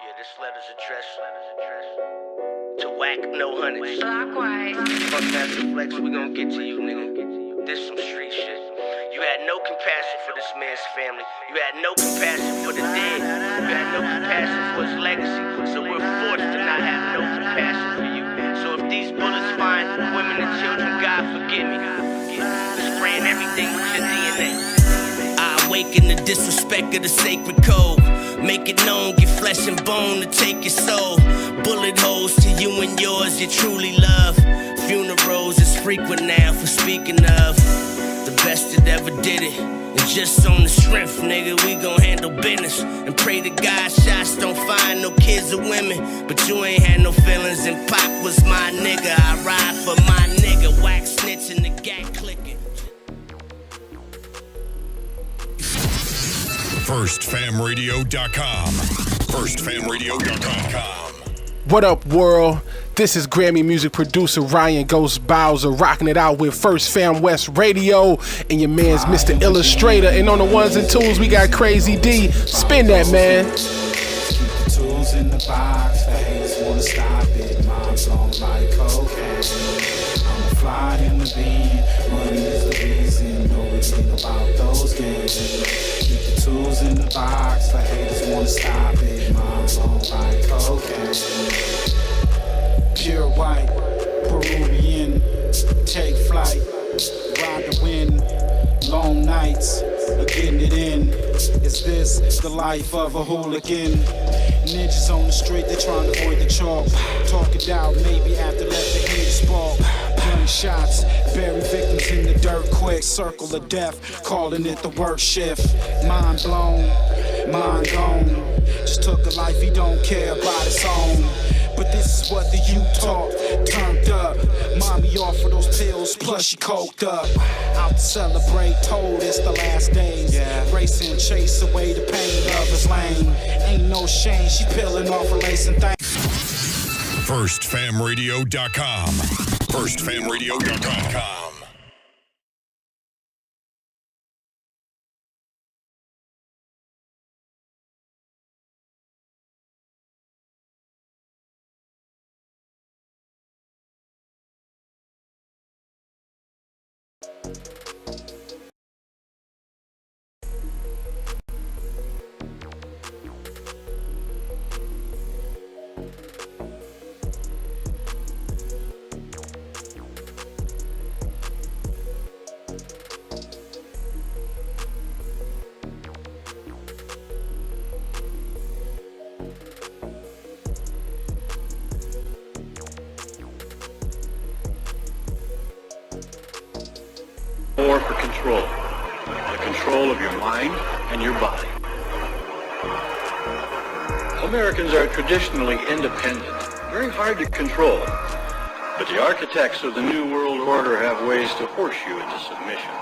Yeah, this letter's addressed to whack no hundreds. Clockwise. Fuck Master Flex, we gon' get to you, nigga. This some street shit. You had no compassion for this man's family. You had no compassion for the dead. You had no compassion for his legacy. So we're forced to not have no compassion for you. So if these bullets find women and children, God forgive me. Spraying everything with your DNA. I awaken the disrespect of the sacred code. Make it known, get flesh and bone to take your soul. Bullet holes to you and yours you truly love. Funerals is frequent now for speaking of the best that ever did it. And just on the strength, nigga, we gon' handle business. And pray to God shots don't find no kids or women. But you ain't had no feelings and Pac was my nigga. I ride for my nigga, wax snitching, the gat clicking. FirstFamRadio.com. FirstFamRadio.com. What up, world? This is Grammy music producer Ryan Ghost Bowser rocking it out with First Fam West Radio and your man's Mr. Illustrator. And on the ones and twos, we got Crazy D. Spin that, man. Keep the tools in the box. The haters wanna stop it. Mom's on like cocaine. I'm a fly in the bean. Money is the reason. No reason about those games. Keep the tools in the box. The haters wanna stop it. Mom's on like cocaine. Pure white, Peruvian, take flight, ride the wind, long nights, getting it in. Is this the life of a hooligan? Ninjas on the street, they trying to avoid the chalk. Talk it out, maybe after let the heat spark. Gunshots, bury victims in the dirt quick. Circle of death, calling it the work shift. Mind blown, mind gone. Just took a life he don't care about his own. But this is what the youth taught, turned up. Mommy offered those pills, plus she coked up. Out to celebrate, told it's the last days. Race and chase away the pain of his lane. Ain't no shame, she peeling off her lace and things. FirstFamRadio.com. FirstFamRadio.com. War for control. The control of your mind and your body. Americans are traditionally independent, very hard to control. But the architects of the New World Order have ways to force you into submission.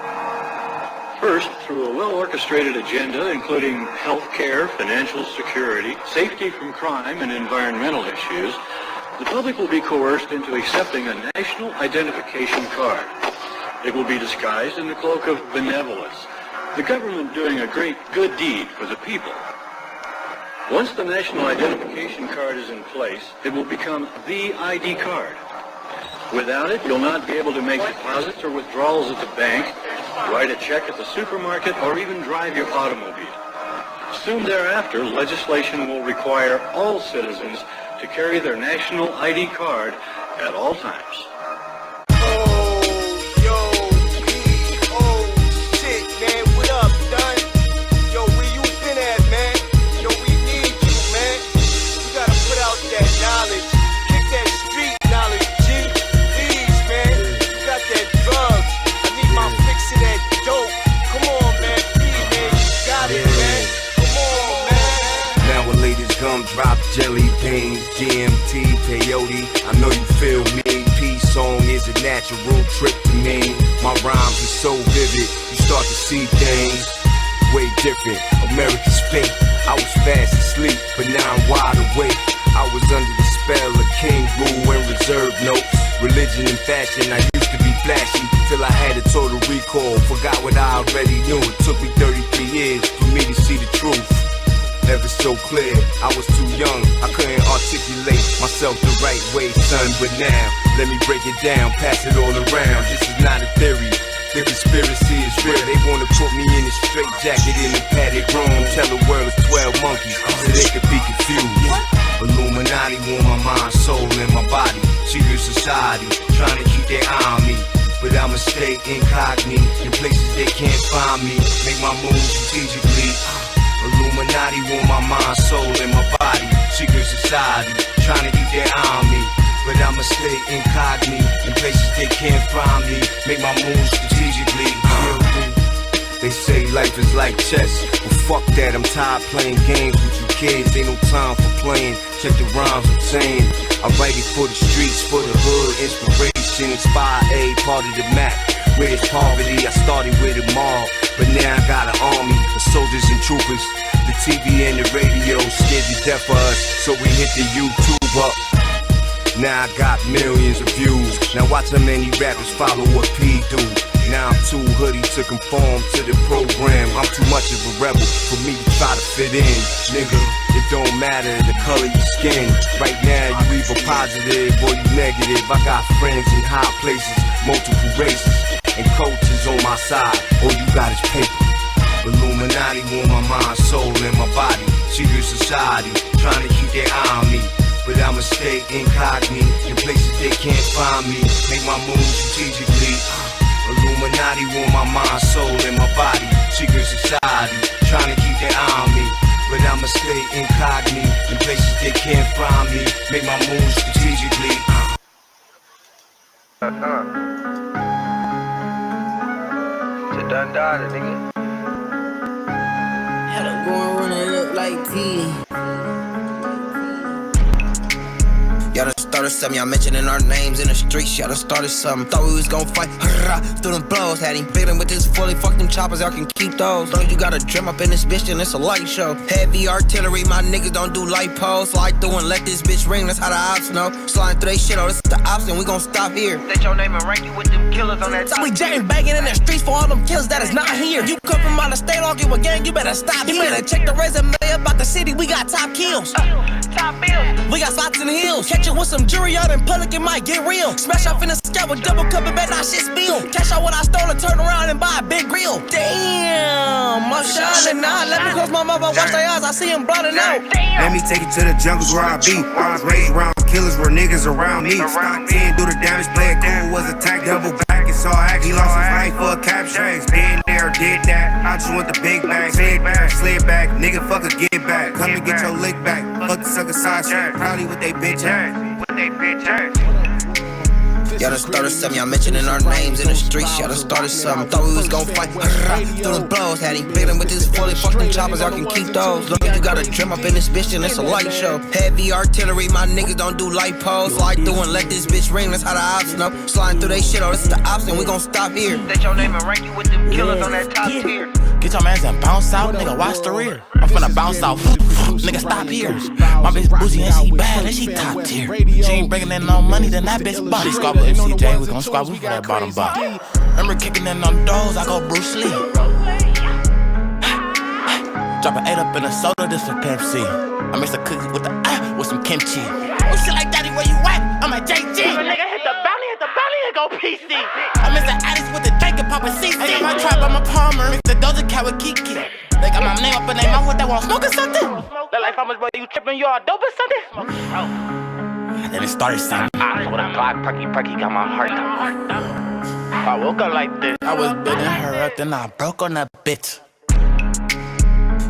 First, through a well-orchestrated agenda including health care, financial security, safety from crime, and environmental issues, the public will be coerced into accepting a national identification card. It will be disguised in the cloak of benevolence, the government doing a great good deed for the people. Once the national identification card is in place, it will become the ID card. Without it, you'll not be able to make deposits or withdrawals at the bank, write a check at the supermarket, or even drive your automobile. Soon thereafter, legislation will require all citizens to carry their national ID card at all times. Drop jelly beans, GMT, peyote. I know you feel me. Peace song is a natural trip to me. My rhymes are so vivid, you start to see things way different. America's fate. I was fast asleep, but now I'm wide awake. I was under the spell of King Boo and reserve notes. Religion and fashion, I used to be flashy till I had a total recall. Forgot what I already knew. It took me 33 years for me to see the truth. Ever so so clear. I was too young, I couldn't articulate myself the right way, son. But now, let me break it down, pass it all around. This is not a theory. The conspiracy is real. They wanna put me in a straight jacket in a padded room. Tell the world it's 12 monkeys so they could be confused. Illuminati want my mind, soul, and my body. Secret society trying to keep their eye on me, but I'ma stay incognito in places they can't find me. Make my moves strategically. Illuminati want my mind, soul, and my body. Secret society trying to keep their eye on me, but I'ma stay incognito in places they can't find me. Make my moves strategically. They say life is like chess. Well, fuck that, I'm tired playing games with you kids. Ain't no time for playing. Check the rhymes I'm saying. I write it for the streets, for the hood. Inspiration, inspire a part of the map. Where it's poverty, I started with them all, but now I got an army of soldiers and troopers. The TV and the radio scared to death for us, so we hit the YouTube up. Now I got millions of views. Now watch how many rappers follow what P do. Now I'm too hoodie to conform to the program. I'm too much of a rebel for me to try to fit in. Nigga, it don't matter the color of your skin. Right now you either positive or you negative. I got friends in high places, multiple races, and coaches on my side. All you got is paper. Illuminati want my mind, soul, and my body. Secret society trying to keep their eye on me, but I'ma stay incognito in places they can't find me. Make my moves strategically. Illuminati want my mind, soul, and my body. Secret society trying to keep their eye on me, but I'ma stay incognito in places they can't find me. Make my moves strategically. To Dundada, nigga. Had to go and run it up like T. Y'all done started something, y'all mentioning our names in the streets. Y'all done started something, thought we was gon' fight. Through them blows, had him beating with this fully. Fuck them choppers, y'all can keep those. Don't you gotta drum up in this bitch and it's a light show. Heavy artillery, my niggas don't do light poles. Slide through and let this bitch ring, that's how the ops know. Sliding through they shit, oh, this is the ops and we gon' stop here. State your name and rank you with them killers on that top. So we jacking banging in the streets for all them killers that is not here. You come from out of state, argue with gang, you better stop here. You better check the resume about the city, we got top kills. Top bills. We got spots in the hills. Catch it with some jury out in public, it might get real. Smash off in the sky with double cup and bet that shit spill. Cash out what I stole and turn around and buy a big grill. Damn, I'm shining now. Let me close my mouth and watch their eyes, I see them blotting out. Let me take you to the jungles where I be. I was raised around killers where niggas around me. Stock 10, do the damage, play it cool, was attacked, double back, it's all act. He lost his life for a capture. Been there, did that. I just want the big bag, slid back, nigga fuck a get back. Come and get your lick back. Fuck the sucker side shit, probably with they bitch ass. Y'all done started something, y'all mentioning our names in the streets. Y'all done started something, thought we was gon' fight. Through them blows, had him beating with this fully. Fuck them choppers, y'all can keep those. Look, you gotta drum up in this bitch and it's a light show. Heavy artillery, my niggas don't do light poles. Slide through and let this bitch ring, that's how the ops know. Sliding through they shit, oh, this is the ops and we gon' stop here. State your name and rank you with them killers on that top tier. Get your mans and bounce out, nigga, watch the rear. I'm finna bounce out, nigga, stop here. My bitch bougie and she bad and she top tier. She ain't bringing in no money, then that bitch body. Squabble MCJ, we gon' squabble for that bottom bottom. Remember kicking in on doors, I go Bruce Lee. Drop an 8 up in a soda, this for Pimp C. I mix the cookies with the with some kimchi. Oh shit like daddy, where you at? I'm at JG. Nigga hit the bounty and go PC. I mix the Addis with the drink and pop a CC. I got my trap, I'm a Palmer. Mix the Doja Cat with Kiki. They got my name up in their mouth, what they want smoke or something? Look like how much boy you tripping, you all dope or something? And then it started something. With a Glock, perky, got my heart. I woke up like this. I was building her up, then I broke on that bitch.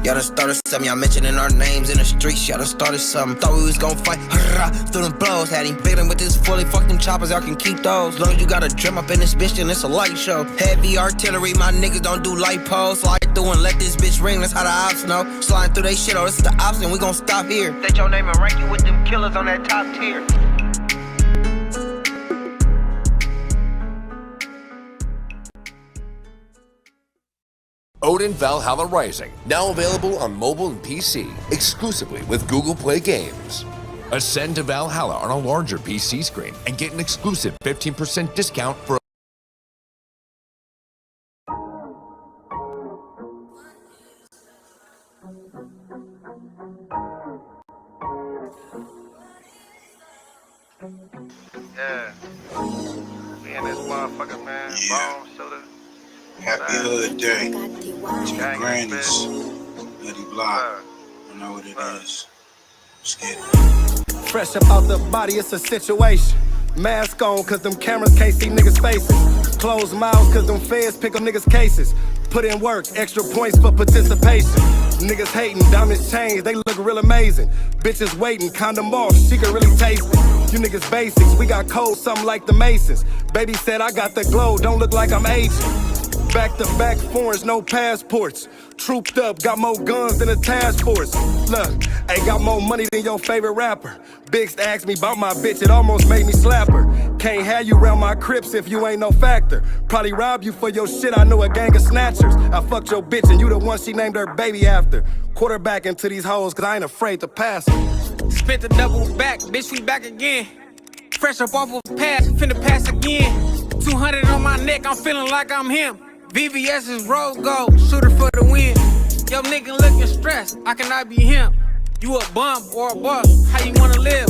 Y'all done started something, y'all mentioning our names in the streets. Y'all done started something, thought we was gon' fight. Through them blows, had him beating with this fully. Fuck them choppers, y'all can keep those. Long as you gotta drum up in this bitch and it's a light show. Heavy artillery, my niggas don't do light poles. Slide through and let this bitch ring, that's how the ops know. Sliding through they shit, oh, this is the ops and we gon' stop here. State your name and rank you with them killers on that top tier. Odin Valhalla Rising, now available on mobile and PC, exclusively with Google Play Games. Ascend to Valhalla on a larger PC screen and get an exclusive 15% discount for Yeah. We in this motherfucker, man. Yeah. Bone, soda. Happy Hood Day to the grannies. Liddy Block. I know what it is. Let's get it. Fresh up out the body, it's a situation. Mask on, cause them cameras can't see niggas' faces. Closed mouths, cause them feds pick up niggas' cases. Put in work, extra points for participation. Niggas hating, diamonds change, they look real amazing. Bitches waiting, condom off, she can really taste it. You niggas basics, we got code, something like the Masons. Baby said I got the glow, don't look like I'm aging. Back to back foreigns, no passports. Trooped up, got more guns than a task force. Look, ain't got more money than your favorite rapper. Biggs asked me about my bitch, it almost made me slap her. Can't have you around my crips if you ain't no factor. Probably rob you for your shit, I know a gang of snatchers. I fucked your bitch and you the one she named her baby after. Quarterback into these hoes, cause I ain't afraid to pass them. Spit the double back, bitch, we back again. Fresh up off of pass, finna pass again. 200 on my neck, I'm feeling like I'm him. VVS is rose gold, shooter for the win. Yo nigga looking stressed, I cannot be him. You a bum or a bust, how you wanna live?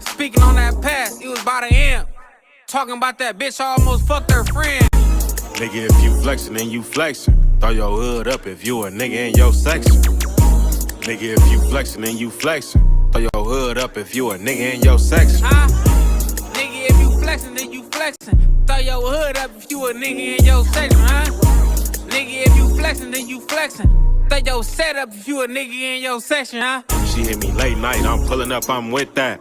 Speaking on that past, it was by the end. Talking about that bitch, I almost fucked her friend. Nigga, if you flexin', then you flexin'. Throw your hood up if you a nigga in your section. Nigga, if you flexin', then you flexin'. Throw your hood up if you a nigga in your section. Nigga, if you flexin', then you flexin'. Throw your hood up if you a nigga in your section, huh? Nigga, if you flexin', then you flexin'. Throw your set up if you a nigga in your section, huh? She hit me late night, I'm pulling up, I'm with that.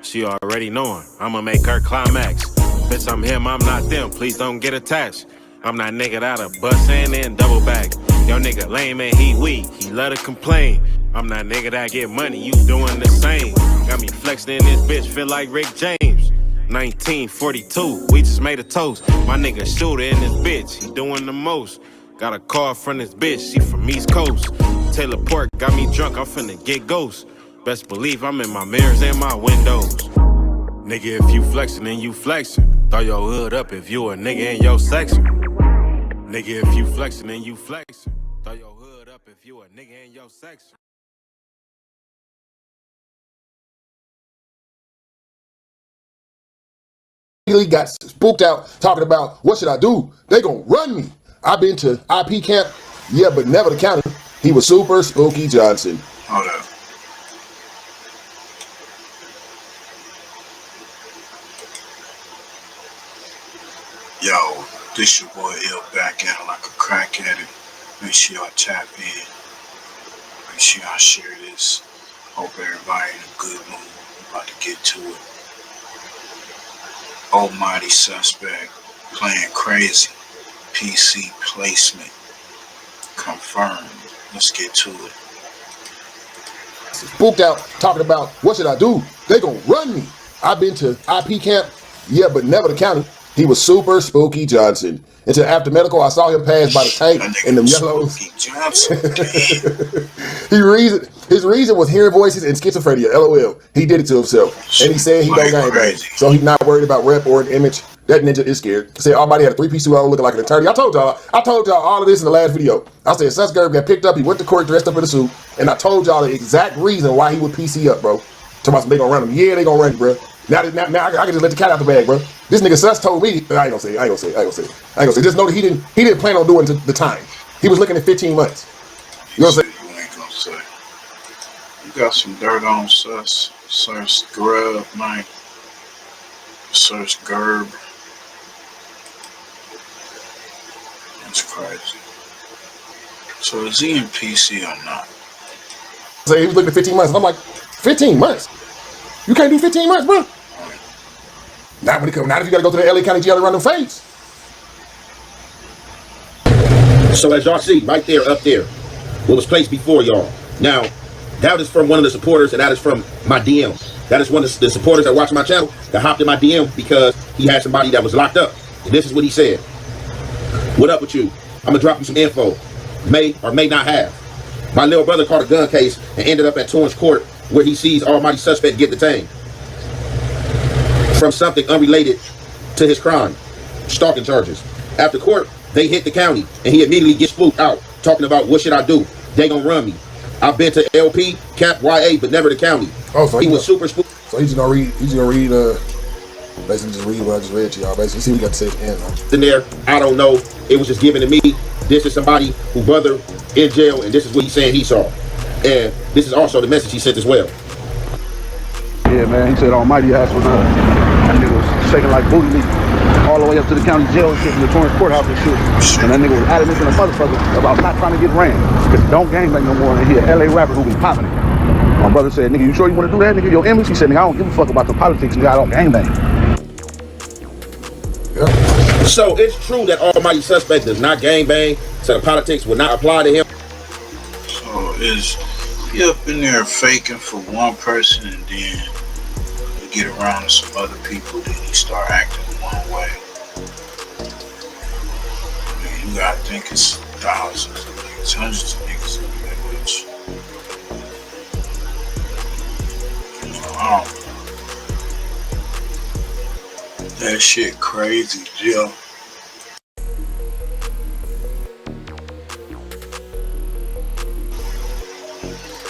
She already knowin', I'ma make her climax. Bitch, I'm him, I'm not them, please don't get attached. I'm that nigga that'll bust in and double back. Yo nigga lame and he weak, he love to complain. I'm that nigga that get money, you doing the same. Got me flexed in this bitch, feel like Rick James. 1942, we just made a toast. My nigga shooter in this bitch, he doing the most. Got a call from this bitch, she from East Coast. Taylor Pork got me drunk, I'm finna get ghost. Best believe I'm in my mirrors and my windows. Nigga, if you flexin', then you flexin'. Throw your hood up if you a nigga in your section. Nigga, if you flexin', then you flexin'. Throw your hood up if you a nigga in your section. He got spooked out talking about, what should I do? They gonna run me. I've been to IP camp, yeah, but never the county. He was Super Spooky Johnson. Hold up. Yo, this your boy Ill back at it like a crack addict. Make sure y'all tap in. Make sure y'all share this. Hope everybody in a good mood. We're about to get to it. Almighty Suspect playing crazy. PC placement confirmed. Let's get to it. Spooked out talking about, what should I do? They gonna run me. I've been to IP camp, yeah, but never the county. He was Super Spooky Johnson. Until after medical, I saw him pass by the tank in them yellows. His reason was hearing voices and schizophrenia. LOL. He did it to himself. And he said he don't gangbang. So he's not worried about rep or an image. That ninja is scared. He said Almighty had a 3-piece suit on looking like an attorney. I told y'all all of this in the last video. I said Sus Gurb got picked up, he went to court dressed up in a suit, and I told y'all the exact reason why he would PC up, bro. Talking about they gonna run him. Yeah, they gonna run you, bro. Now I can just let the cat out the bag, bro. This nigga Sus told me, I ain't gonna say. Just know that he didn't plan on doing the time. He was looking at 15 months. You know what I'm saying? You ain't gonna say. You got some dirt on Sus. Search Grub, man. Search Gurb. That's crazy. So is he in PC or not? So he was looking at 15 months. I'm like, 15 months? You can't do 15 months, bro. Not when he come. Not if you gotta go to the LA County jail to run them fades. So as y'all see right there, up there, what was placed before y'all. Now, that is from one of the supporters, and that is from my DM. That is one of the supporters that watch my channel that hopped in my DM because he had somebody that was locked up. And this is what he said. What up with you? I'm gonna drop you some info. May or may not have. My little brother caught a gun case and ended up at Torrance Court where he sees Almighty Suspect get detained from something unrelated to his crime, stalking charges. After court, they hit the county and he immediately gets spooked out, talking about what should I do? They gonna run me. I've been to LP, Cap, YA, but never the county. Oh, so he was super spooked. So he's gonna read Basically, just read what I just read to y'all. Basically, see what you got to say at the end, though. In there, I don't know. It was just given to me. This is somebody who brother in jail, and this is what he's saying he saw. And this is also the message he sent as well. Yeah, man, he said Almighty asked when that nigga was shaking like booty meat all the way up to the county jail and shit, in the Torrance courthouse and shit. And that nigga was adamant in a motherfucker about not trying to get ran. Because don't gangbang no more, and he an LA rapper who be popping it. My brother said, nigga, you sure you want to do that, nigga? Your image? He said, nigga, I don't give a fuck about the politics, nigga, I don't gangbang. Yeah. So it's true that Almighty Suspect does not gangbang, so the politics will not apply to him. So is he up in there faking for one person and then you get around to some other people, then he start acting one way? I mean, you gotta think it's thousands of niggas, hundreds of niggas in there, which, you know, I don't know. That shit crazy, Jill.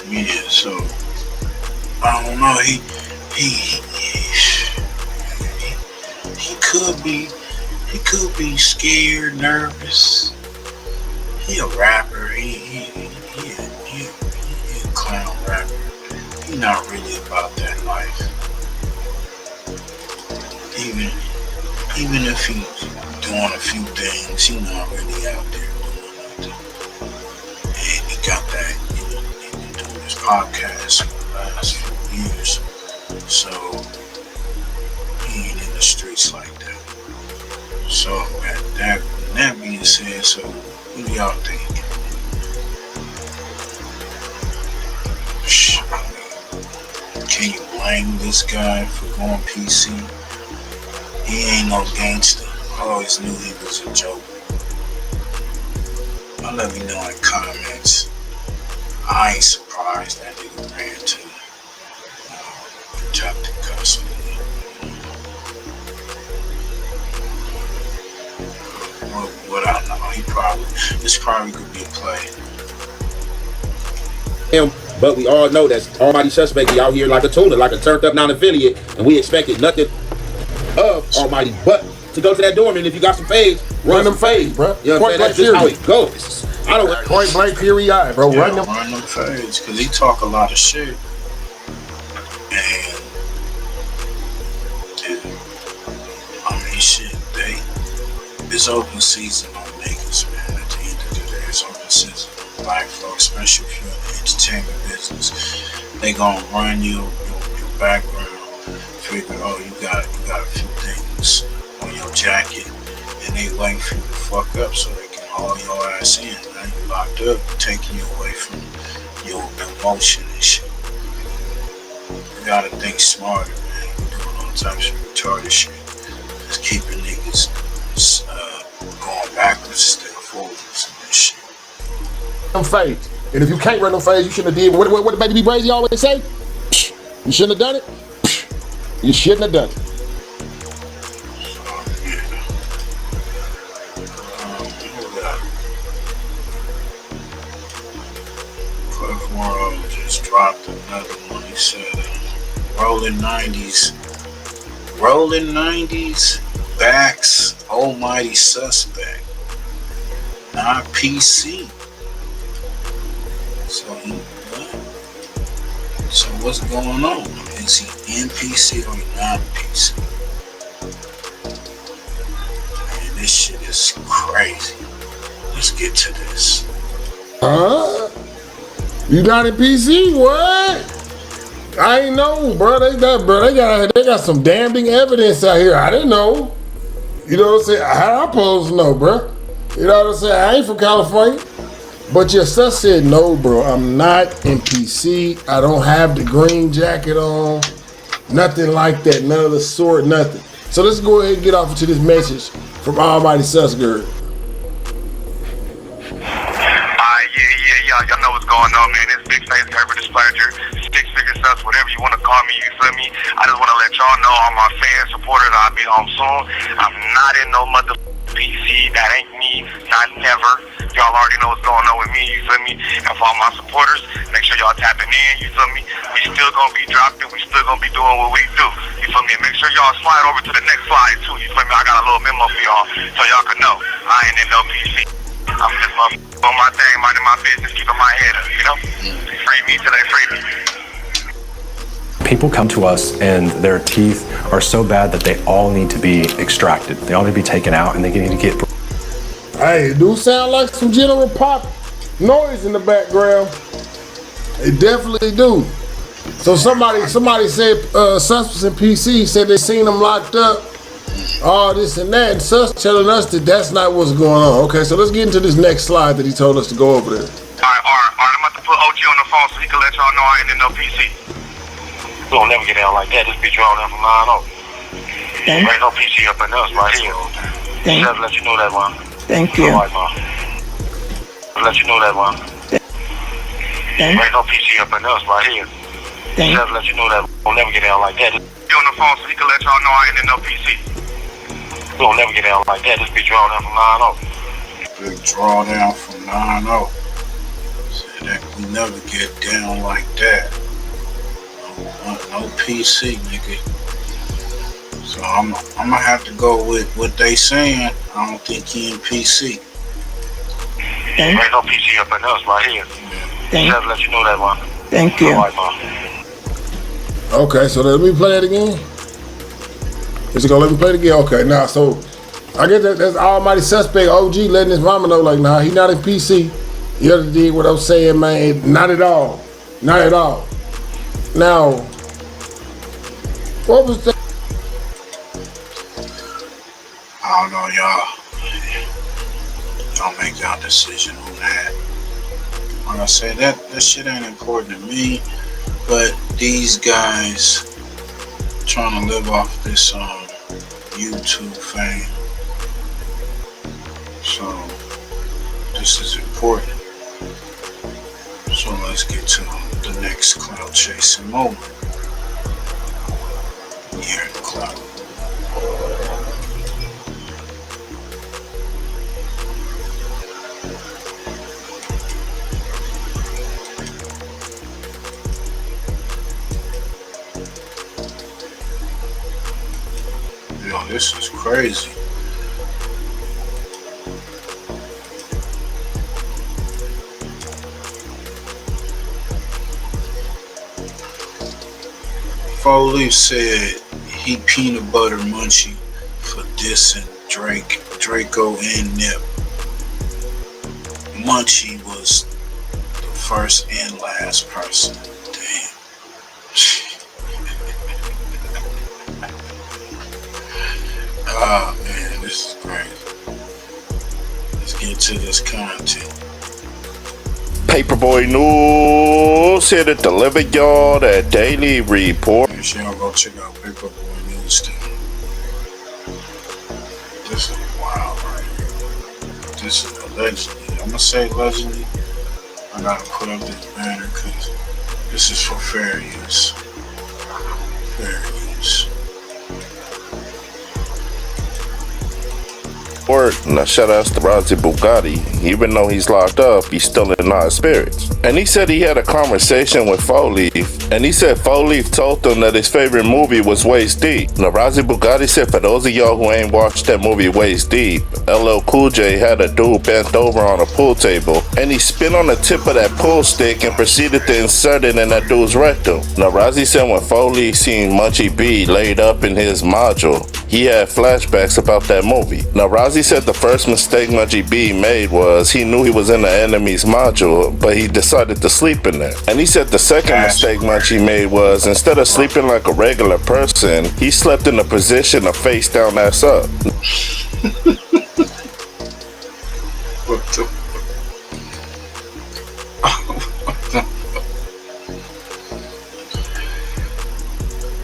Yeah, so I don't know. He could be scared, nervous. He a rapper. He a clown rapper. He not really about that life. Even if he's doing a few things, he not really out there doing nothing. And he got that, you know, he been doing his podcast for the last few years. So he ain't in the streets like that. So that being said, so what do y'all think? I mean, can you blame this guy for going PC? He ain't no gangster. I always knew he was a joke. I'll let me know in comments. I ain't surprised that nigga ran to protected custody. What I know, this probably could be a play. But we all know that Almighty Suspect be out here like a tuna, like a turned up non-affiliate, and we expected nothing of Almighty but to go to that dorm, and if you got some fades, run them fades, bro. You know what I'm saying? That's just how it goes. I don't point blank period, bro. Yeah, run them fades, because he talk a lot of shit. And I mean, shit, it's open season on niggas, man. At the end of the day, it's open season on black folks, especially if you're in the entertainment business. They gonna run your background, figure, oh, you got a few things on your jacket, and they waiting for you to fuck up so they can haul your ass in. Now you locked up, taking you away from your emotion and shit. You gotta think smarter, man. You're doing all types of retarded shit. Just keeping niggas going backwards instead of forwards and this shit. Them fades. And if you can't run them fades, you shouldn't have did what the Baby B Brazy always say. You shouldn't have done it. You shouldn't have done it. Cliff World just dropped another one. He said, rolling 90s backs Almighty Suspect, not PC. So So what's going on? Is he in PC or not in PC? Man, this shit is crazy. Let's get to this. Huh? You not in PC? What? I ain't know, bro. They got some damning evidence out here. I didn't know. You know what I'm saying? How I supposed to know, bro? You know what I'm saying? I ain't from California. But your son said, no, bro, I'm not in PC. I don't have the green jacket on. Nothing like that. None of the sort, nothing. So let's go ahead and get off into this message from Almighty Suspect. Y'all know what's going on, man. It's Big Face Herbert Displeasure, Six Figure Sus, whatever you want to call me, you feel me? I just want to let y'all know, all my fans, supporters, I'll be home soon. I'm not in no mother PC. That ain't me. Not never. Y'all already know what's going on with me, you feel me? And for all my supporters, make sure y'all tapping in, you feel me? We still gonna be dropping, we still gonna be doing what we do, you feel me? And make sure y'all slide over to the next slide too, you feel me? I got a little memo for y'all so y'all can know. I ain't in no PC. I'm just on my thing, minding my business, keeping my head up, you know? Free me till they free me. People come to us and their teeth are so bad that they all need to be extracted. They all need to be taken out and they need to get... Hey, it do sound like some general pop noise in the background. It definitely do. So somebody said, Sus and PC said they seen them locked up, all this and that, and Sus telling us that that's not what's going on. Okay, so let's get into this next slide that he told us to go over there. Alright, I'm about to put OG on the phone so he can let y'all know I ain't in no PC. We don't never get down like that. This be drawn down from 9-0. There ain't no PC up in us right here. Just let you know that one. Thank you. All right, Ma. Let you know that one. There ain't no PC up in us right here. Just let you know that we don't never get down like that. Be on the phone so he can let y'all know I ain't in no PC. We don't never get down like that. This be drawn down from 9-0. Big drawdown from 9-0. Said that we never get down like that. No PC, nigga. So I'm gonna have to go with what they saying. I don't think he in PC. There ain't no PC up in us right here. Just let you know that one. Thank you. All right, Ma. Okay, so let me play it again. Is it gonna let me play it again? Okay, now so I guess that's almighty suspect OG letting his mama know, like, nah, he not in PC. You ever did what I'm saying, man? Not at all. Not at all. Now, what was that? I don't know, y'all. Don't make y'all decision on that. Like I said, that shit ain't important to me. But these guys trying to live off this YouTube fame. So this is important. So let's get to the next cloud chasing moment. Here in the cloud. Yo, this is crazy. Foley said he peanut butter munchie for dissing Draco and Nip. Munchie was the first and last person. Damn. Oh man, this is great. Let's get to this content. Paperboy News here to deliver y'all that daily report. Make sure y'all go check out Paperboy News too. This is wild right here. This is allegedly. I'm gonna say allegedly. I gotta put up this banner because this is for fair use. Fair use. Now shout outs to Razi Bugatti. Even though he's locked up, he's still in high spirits. And he said he had a conversation with Foleaf, and he said Foleaf told him that his favorite movie was Waist Deep. Now Razi Bugatti said, for those of y'all who ain't watched that movie Waist Deep, LL Cool J had a dude bent over on a pool table, and he spit on the tip of that pool stick and proceeded to insert it in that dude's rectum. Now Razi said when Foleaf seen Munchie B laid up in his module, he had flashbacks about that movie. Now Razi said the first mistake Munchie B made was he knew he was in the enemy's module, but he decided to sleep in there. And he said the second mistake Munchie made was instead of sleeping like a regular person, he slept in a position of face down, ass up. What the?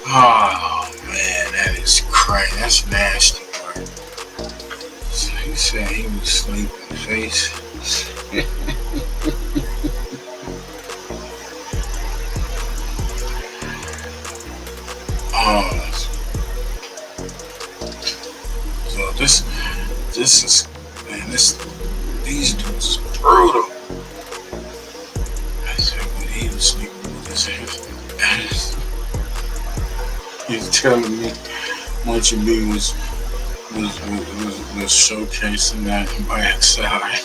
Oh man, that is crazy. That's nasty, bro. So he said he was sleeping face. So this is, man, these dudes is brutal. I said, when he was sleeping with his ass. He's telling me Munchie B was showcasing that by his side.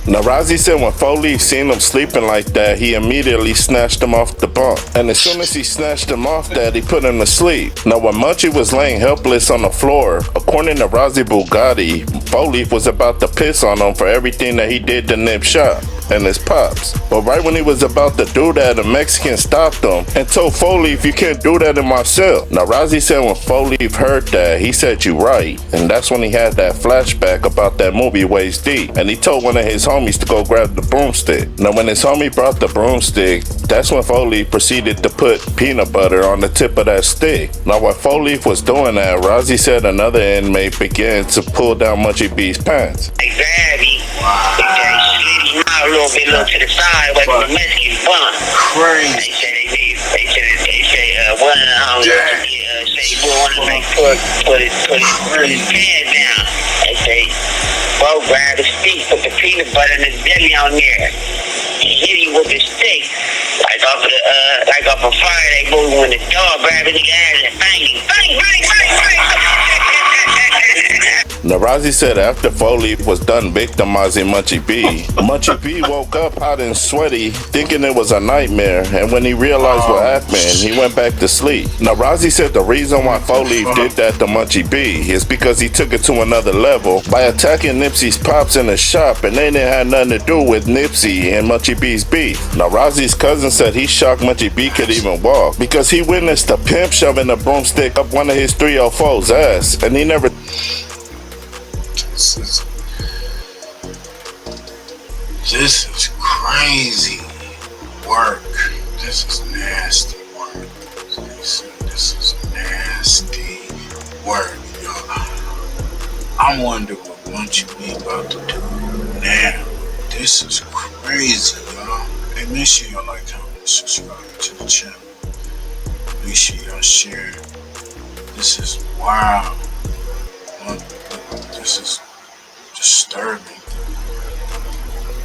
Now, Rozzy said when 4 Leaf seen him sleeping like that, he immediately snatched him off the bunk. And as soon as he snatched him off that, he put him to sleep. Now, when Munchie was laying helpless on the floor, according to Rozzy Bugatti, 4 Leaf was about to piss on him for everything that he did to Nip Shop and his pops. But right when he was about to do that, a Mexican stopped him and told 4 Leaf, "You can't do that in my cell." Now, Rozzy said when 4 Leaf heard that, he said, "You right." And that's when he had that flashback about that movie Waist Deep. And he told one of his homies to go grab the broomstick. Now, when his homie brought the broomstick, that's when 4 Leaf proceeded to put peanut butter on the tip of that stick. Now, while 4 Leaf was doing that, Rozzy said another inmate began to pull down Munchie B's pants. They grabbed him, they slid him out a little bit, look to the side, where the Mexican bun. Crazy. They say one of the homies say he want to make put his pants down. They say, "Bo grabbed the stick, put the peanut butter in his belly on there. He hit him with the stick, like off a Friday movie when the dog grabbed his ass and banged him. Bang, bang, bang, bang." Now, Rozzy said after 4 Leaf was done victimizing Munchie B, Munchie B woke up hot and sweaty, thinking it was a nightmare, and when he realized what happened, he went back to sleep. Now, Rozzy said the reason why 4 Leaf did that to Munchie B is because he took it to another level by attacking Nipsey's pops in the shop, and they didn't have nothing to do with Nipsey and Munchie B's beef. Now, Rozzy's cousin said he shocked Munchie B could even walk because he witnessed a pimp shoving a broomstick up one of his 304's ass, and he never... This is crazy work. This is nasty work. This is nasty work, y'all. I wonder what Munchie B about to do now. This is crazy, y'all. Hey, make sure y'all like, comment, subscribe to the channel. Make sure y'all share. This is wild. This is disturbing.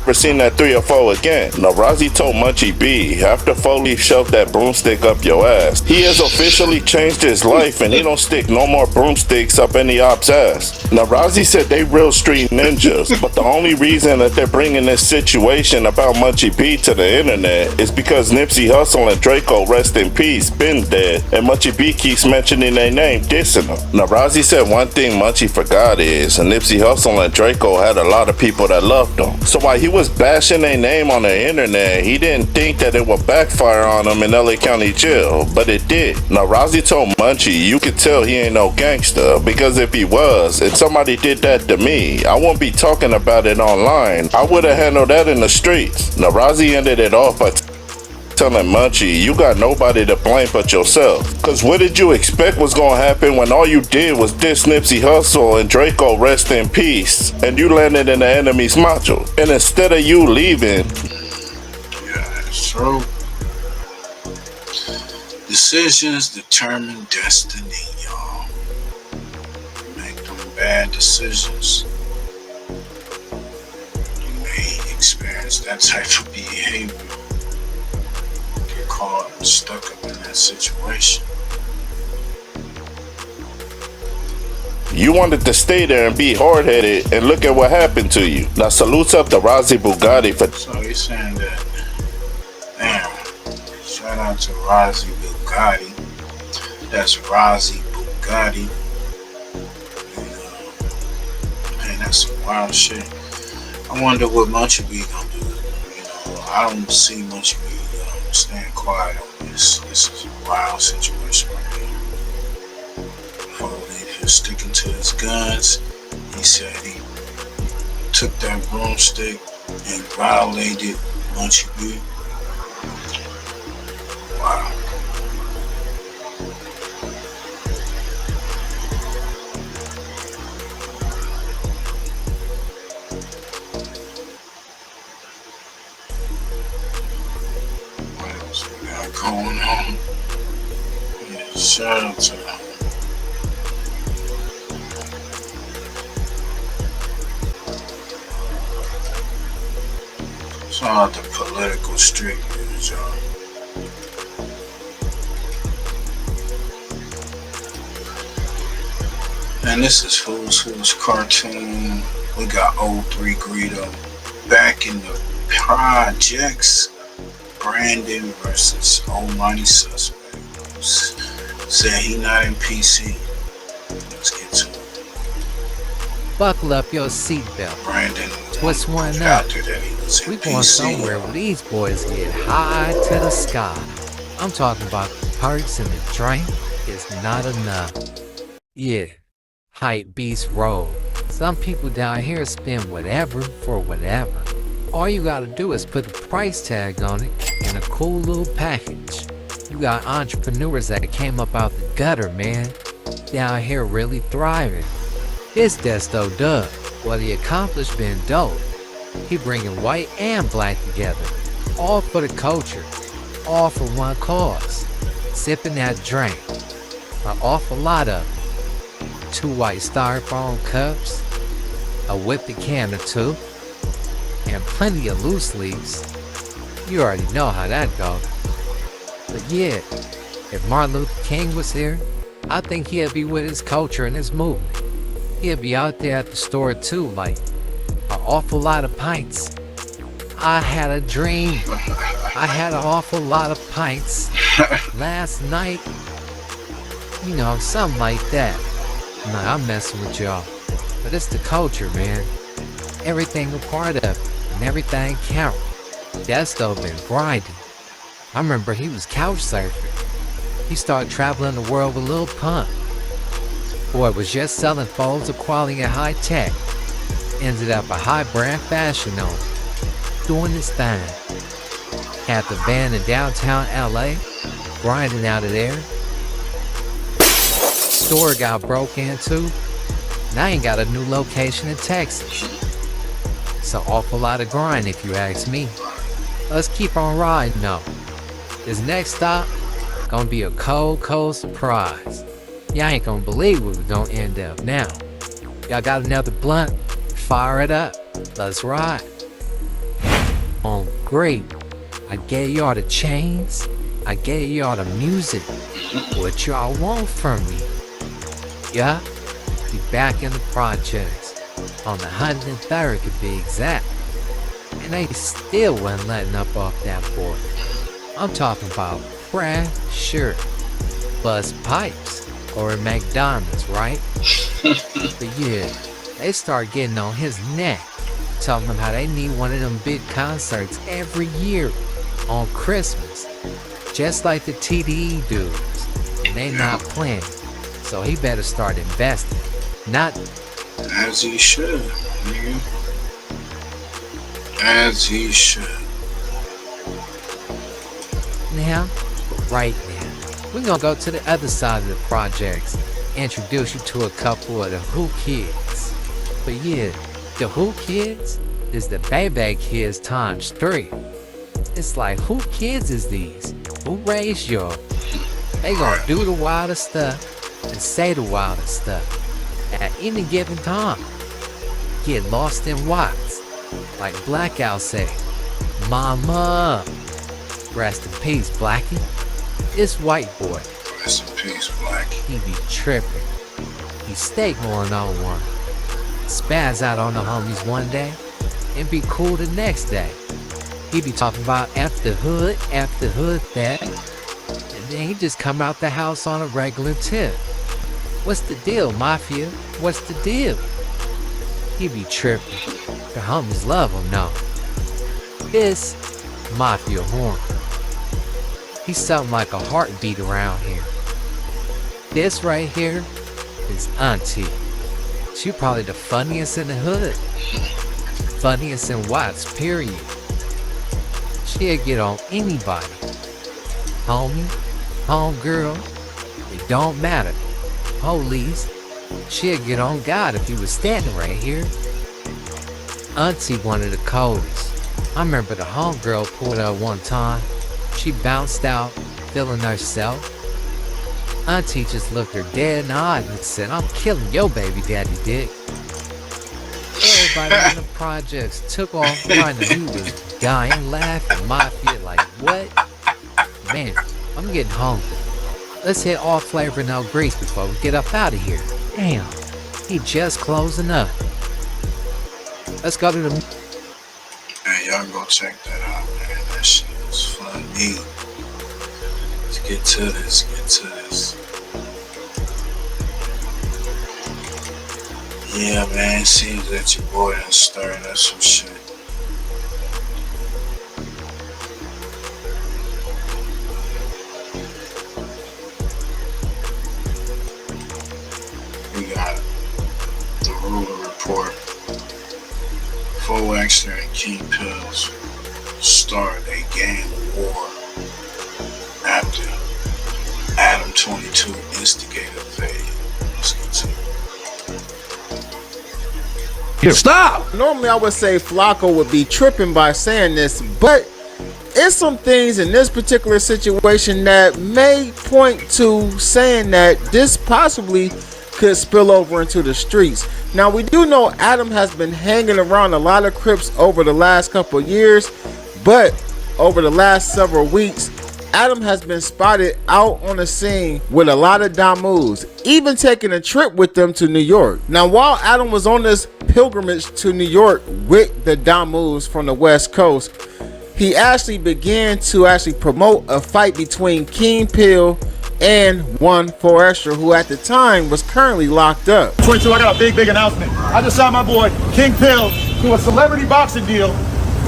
Never seen that 304 again. Now, Rozzy told Munchie B, after 4 Leaf shoved that broomstick up your ass, he has officially changed his life and he don't stick no more broomsticks up any op's ass. Now, Rozzy said they real street ninjas, but the only reason that they're bringing this situation about Munchie B to the internet is because Nipsey Hussle and Draco, rest in peace, been dead, and Munchie B keeps mentioning their name, dissing them. Now, Rozzy said one thing Munchie forgot is Nipsey Hussle and Draco had a lot of people that loved them. So while he was bashing their name on the internet, he didn't think that it would backfire on him in LA County jail, but it did. Now, Rozzy told Munchie, you could tell he ain't no gangster, because if he was, and somebody did that to me, I wouldn't be talking about it online. I would have handled that in the streets. Now, Rozzy ended it off by telling Munchie, you got nobody to blame but yourself. Cause what did you expect was gonna happen when all you did was diss Nipsey Hussle and Draco, rest in peace, and you landed in the enemy's macho? And instead of you leaving... Yeah, it's true. Decisions determine destiny, y'all. Make them bad decisions. You may experience that type of behavior. Caught and stuck up in that situation. You wanted to stay there and be hard-headed, and look at what happened to you. Now, salutes up to Rozzy Bugatti for... So he's saying that, damn, shout out to Rozzy Bugatti. That's Rozzy Bugatti. Man, that's some wild shit. I wonder what Munchie B gonna do. I don't see Munchie B staying quiet on this. This is a wild situation right here. If he's sticking to his guns, he said he took that broomstick and violated Munchie B. Wow. Shout out to them. Shout out to political street news, y'all. And this is Who's Who's cartoon. We got 03 Greedo back in the projects. Brandon versus Almighty Suspect. Said he not in PC. Let's get to it. Buckle up your seatbelt. Brandon, what's one up? We going somewhere where these boys get high to the sky. I'm talking about the perks and the drink is not enough. Yeah, hype beast roll. Some people down here spend whatever for whatever. All you gotta do is put the price tag on it in a cool little package. You got entrepreneurs that came up out the gutter, man. Down here really thriving. This Desto Dub, what he accomplished been dope. He bringing white and black together. All for the culture. All for one cause. Sipping that drink. An awful lot of it. 2 white styrofoam cups. A whipped can or 2. And plenty of loose leaves. You already know how that goes. But yeah, if Martin Luther King was here, I think he'd be with his culture and his movement. He'd be out there at the store too, like an awful lot of pints. I had a dream. I had an awful lot of pints last night. You know, something like that. Nah, I'm messing with y'all. But it's the culture, man. Everything a part of it, and everything count. Desto been grinding. I remember he was couch surfing. He started traveling the world with Lil Pump. Boy was just selling folds of quality and high tech. Ended up a high brand fashion owner. Doing his thing. Had the van in downtown LA. Grinding out of there. Store got broke into. Now he got a new location in Texas. It's an awful lot of grind if you ask me. Let's keep on riding though. This next stop gonna be a cold surprise. Y'all ain't gonna believe where we're gonna end up now. Y'all got another blunt? Fire it up. Let's ride. Oh great. I gave y'all the chains. I gave y'all the music. What y'all want from me? Yeah? Be back in the projects. On the 103rd to be exact. And they still wasn't letting up off that board. I'm talking about pressure. Buzz pipes. Or at McDonald's, right? But yeah, they start getting on his neck. Telling him how they need one of them big concerts every year. On Christmas. Just like the TDE dudes. And they not playing. So he better start investing. Not... As he should, nigga. As he should. Now, right now, we're gonna go to the other side of the projects. Introduce you to a couple of the Who Kids. But yeah, the Who Kids is the Baby Kids times 3. It's like, who kids is these? Who raised y'all? They gonna do the wildest stuff and say the wildest stuff at any given time. Get lost in watts. Like Blackout say, Mama. Rest in peace, Blackie. This white boy. Rest in peace, Blackie. He be tripping. He stay going on one. Spaz out on the homies one day and be cool the next day. He be talking about F the hood that. And then he just come out the house on a regular tip. What's the deal, Mafia? What's the deal? He be tripping. The homies love him now. This Mafia horn. He's something like a heartbeat around here. This right here is Auntie. She probably the funniest in the hood. Funniest in Watts, period. She'll get on anybody. Homie, homegirl, it don't matter. Police, she'll get on God if he was standing right here. Auntie one of the coldest. I remember the homegirl pulled up one time. She bounced out, feeling herself. Auntie just looked her dead in the eye and said, I'm killing your baby daddy dick. Everybody in the projects took off trying to do was dying, laughing, mafia like, what? Man, I'm getting hungry. Let's hit all flavor no grease before we get up out of here. Damn, he just closing up. Let's go to the... Man, y'all go check that out, man. That shit was funny. Let's get to this, Yeah, man, it seems that your boy done stirring up some shit. We got the Ruler Report. 4 Extra and King Pills start a gang war after Adam 22 instigated Veggie. Let's get to it. Stop! Normally I would say Flacco would be tripping by saying this, but it's some things in this particular situation that may point to saying that this possibly could spill over into the streets. Now we do know Adam has been hanging around a lot of Crips over the last couple of years, but over the last several weeks, Adam has been spotted out on the scene with a lot of Damus, even taking a trip with them to New York. Now, while Adam was on this pilgrimage to New York with the Damus from the West Coast, he actually began to promote a fight between King Pill and 4 Extra, who at the time was currently locked up. 22, I got a big announcement. I just signed my boy King Pill to a celebrity boxing deal.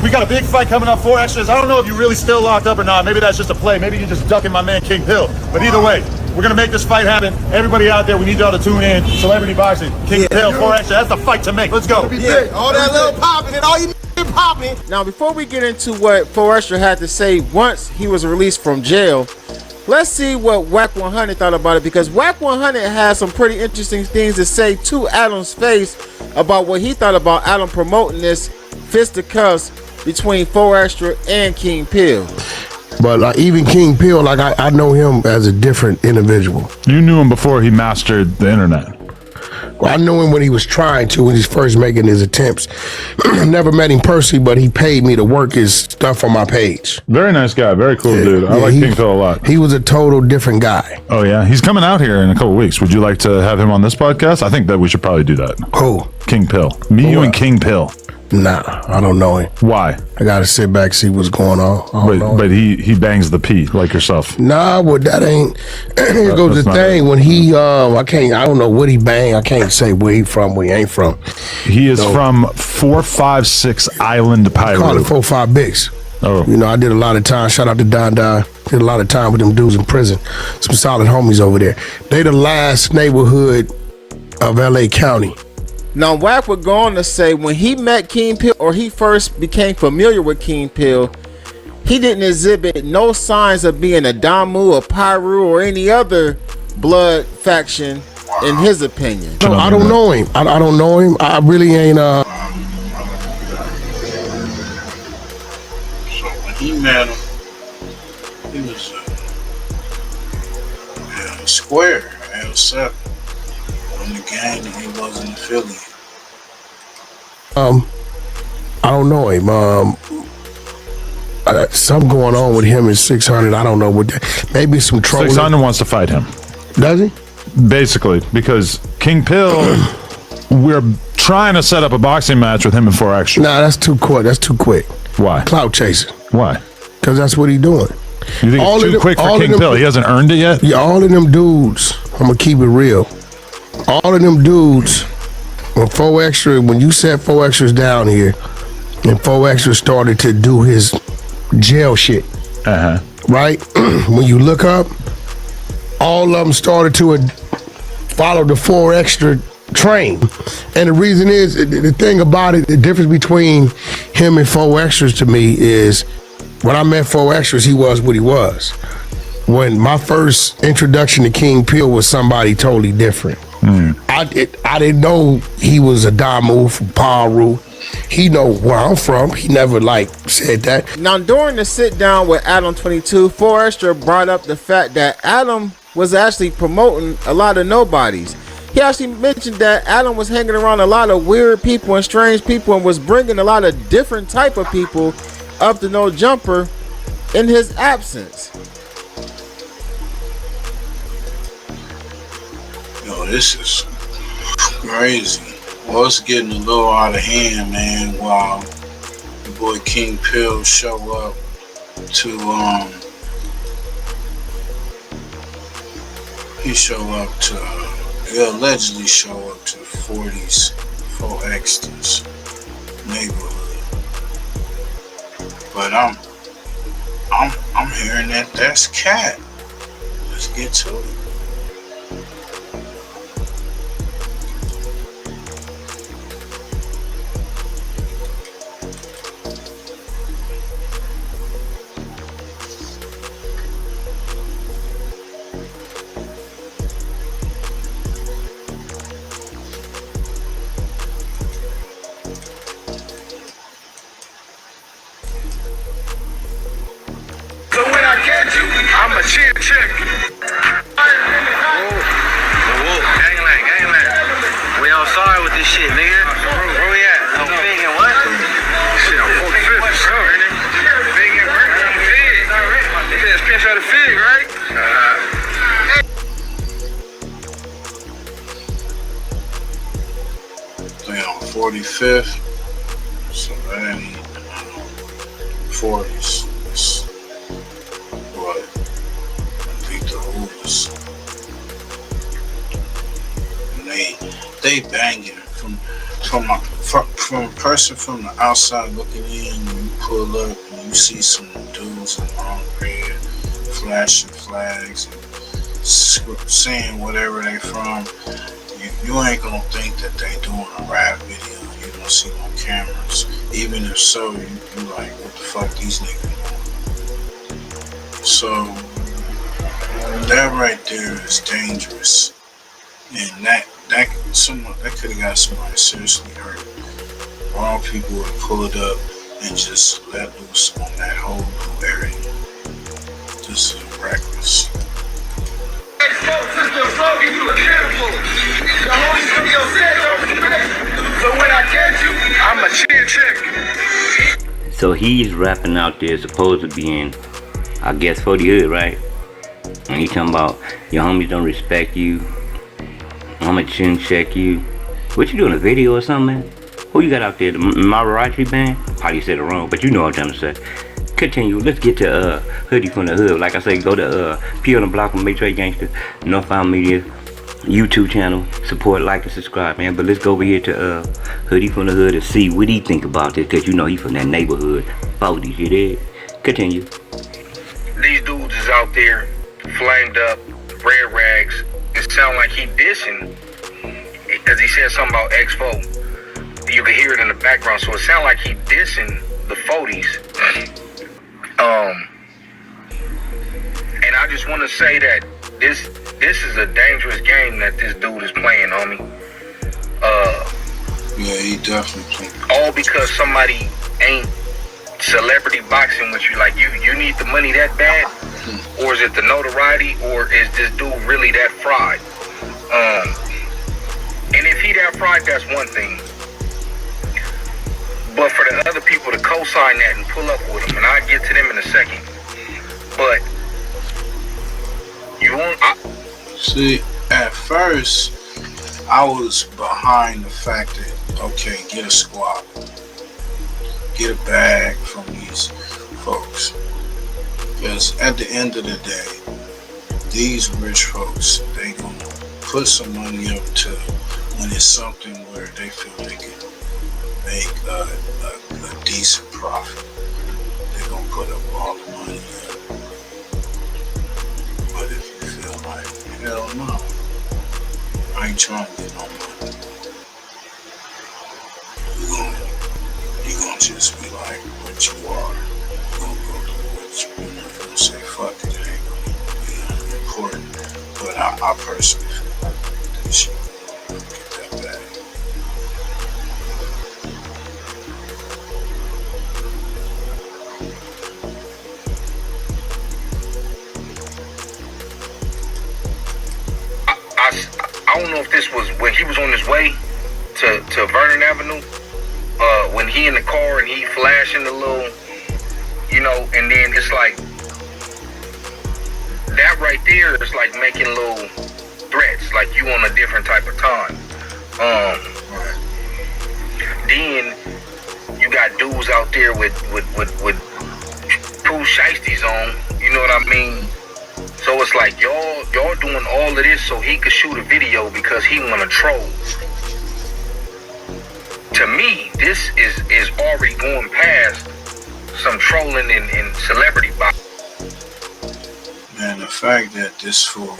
We got a big fight coming up, 4 Extras. I don't know if you're really still locked up or not. Maybe that's just a play. Maybe you're just ducking my man King Pill. But either way, we're gonna make this fight happen. Everybody out there, we need y'all to tune in. Celebrity boxing, King Pill, 4 Extra. That's the fight to make. Let's go. Yeah, all that little popping and all you popping. Now, before we get into what 4 Extra had to say once he was released from jail, let's see what Whack 100 thought about it, because Whack 100 has some pretty interesting things to say to Adam's face about what he thought about Adam promoting this fisticuffs between 4 Extra and King Pill. But even King Pill, like I know him as a different individual. You knew him before he mastered the internet. Well, I knew him when he was trying to, when he's first making his attempts. I never met him personally, but he paid me to work his stuff on my page. Very nice guy, very cool dude. I like King Pill a lot. He was a total different guy. Oh yeah, he's coming out here in a couple weeks. Would you like to have him on this podcast? I think that we should probably do that. Who? King Pill. Me, you, and King Pill. Nah, I don't know him. Why? I gotta sit back, see what's going on. But he bangs the P like yourself. Nah, well that ain't. Here goes the thing. When he I don't know what he bang. I can't say where he from, where he ain't from. He is from 456 Island Pirate. Call it 45 Bigs. Oh, you know, I did a lot of time. Shout out to Don Don. Did a lot of time with them dudes in prison. Some solid homies over there. They the last neighborhood of LA County. Now, Wack would go on to say when he met King Pill, or he first became familiar with King Pill, he didn't exhibit no signs of being a Damu, a Pyru, or any other blood faction, in his opinion. No, I don't know him. I don't know him. I really ain't. So when he met him, he was square, L7. On the gang, and he wasn't affiliated. I don't know him. Something going on with him and 600. I don't know what that. Maybe some trolling. 600 wants to fight him. Does he? Basically, because King Pill, we're trying to set up a boxing match with him and 4 Extra. Nah, that's too quick. That's too quick. Why? Clout chasing. Why? Because that's what he doing. You think it's too quick for King Pill? He hasn't earned it yet? Yeah, all of them dudes, I'm going to keep it real. All of them dudes, when 4 Extra, when you set 4 Extras down here, and 4 Extra started to do his jail shit, right? When you look up, all of them started to follow the 4 Extra train. And the reason is, the thing about it, the difference between him and 4 Extras to me is, when I met 4 Extras, he was what he was. When my first introduction to King Pill was somebody totally different. I didn't know he was a Damu from Paru. He know where I'm from. He never said that. Now during the sit down with Adam 22, 4 Extra brought up the fact that Adam was actually promoting a lot of nobodies. He actually mentioned that Adam was hanging around a lot of weird people and strange people and was bringing a lot of different type of people up to No Jumper in his absence. Yo, this is crazy. Well, it's getting a little out of hand, man, while the boy King Pill show up to, he allegedly show up to 40's 4X's neighborhood. But I'm hearing that that's cat. Let's get to it. I'm a chin check. Whoa, gangland. We outside with this shit, nigga. Where we at? I'm Big and what? Shit, I'm 45th, bro. Big and Fig. They said pinch out of Fig, right? They on 45th. So that ain't 40s. What? Beat the Hoovers. And they banging from a person from the outside looking in. You pull up and you see some dudes in long red flashing flags and saying whatever they from. You ain't gonna think that they doing a rap video. You don't see no cameras. Even if so, you like, what the fuck these niggas doing? So that right there is dangerous, and that could have got somebody seriously hurt. Wrong people would pull it up and just let loose on that whole new area. This is reckless. So when I catch you, I'm a chin check. So he's rapping out there supposed to be in, I guess, 40 hood, right? And he talking about your homies don't respect you. I'ma chin check you. What you doing, a video or something, man? Who you got out there? The Mariachi band? Probably said it wrong, but you know what I'm trying to say. Continue. Let's get to Hoodie from the Hood. Like I say, go to P on the Block with Make Trade Gangster, Northbound Media YouTube channel. Support, like, and subscribe, man. But let's go over here to Hoodie from the Hood and see what he think about this, because you know he from that neighborhood. 40s, you did. Continue. These dudes is out there flamed up, red rags. It sound like he dissing, as he said something about Expo. You can hear it in the background, so it sound like he dissing the 40s. And I just want to say that this is a dangerous game that this dude is playing, homie. Yeah, he definitely playing. All because somebody ain't celebrity boxing with you. Like, you need the money that bad, or is it the notoriety, or is this dude really that fried? And if he that fried, that's one thing. But for the other people to co-sign that and pull up with him, and I'll get to them in a second. But you won't. See, at first, I was behind the fact that, okay, get a squad, get a bag from these folks. Because at the end of the day, these rich folks, they gonna put some money up to when it's something where they feel they can make a decent profit. They're gonna put up all the money up. But if you feel like, hell no, I ain't trying to get no money, you're gonna just be like what you are. You're gonna go to what you're gonna say, fuck it, it ain't gonna be unimportant. But I personally feel like this shit gonna get that bag. this was when he was on his way to Vernon Avenue. When he in the car and he flashing the little, you know, and then it's like that right there is like making little threats, like you on a different type of time. Then you got dudes out there with Pooh Shiesties on, you know what I mean? So it's like y'all doing all of this so he could shoot a video because he wanna troll. To me, this is already going past some trolling and celebrity bot. Man, the fact that this fool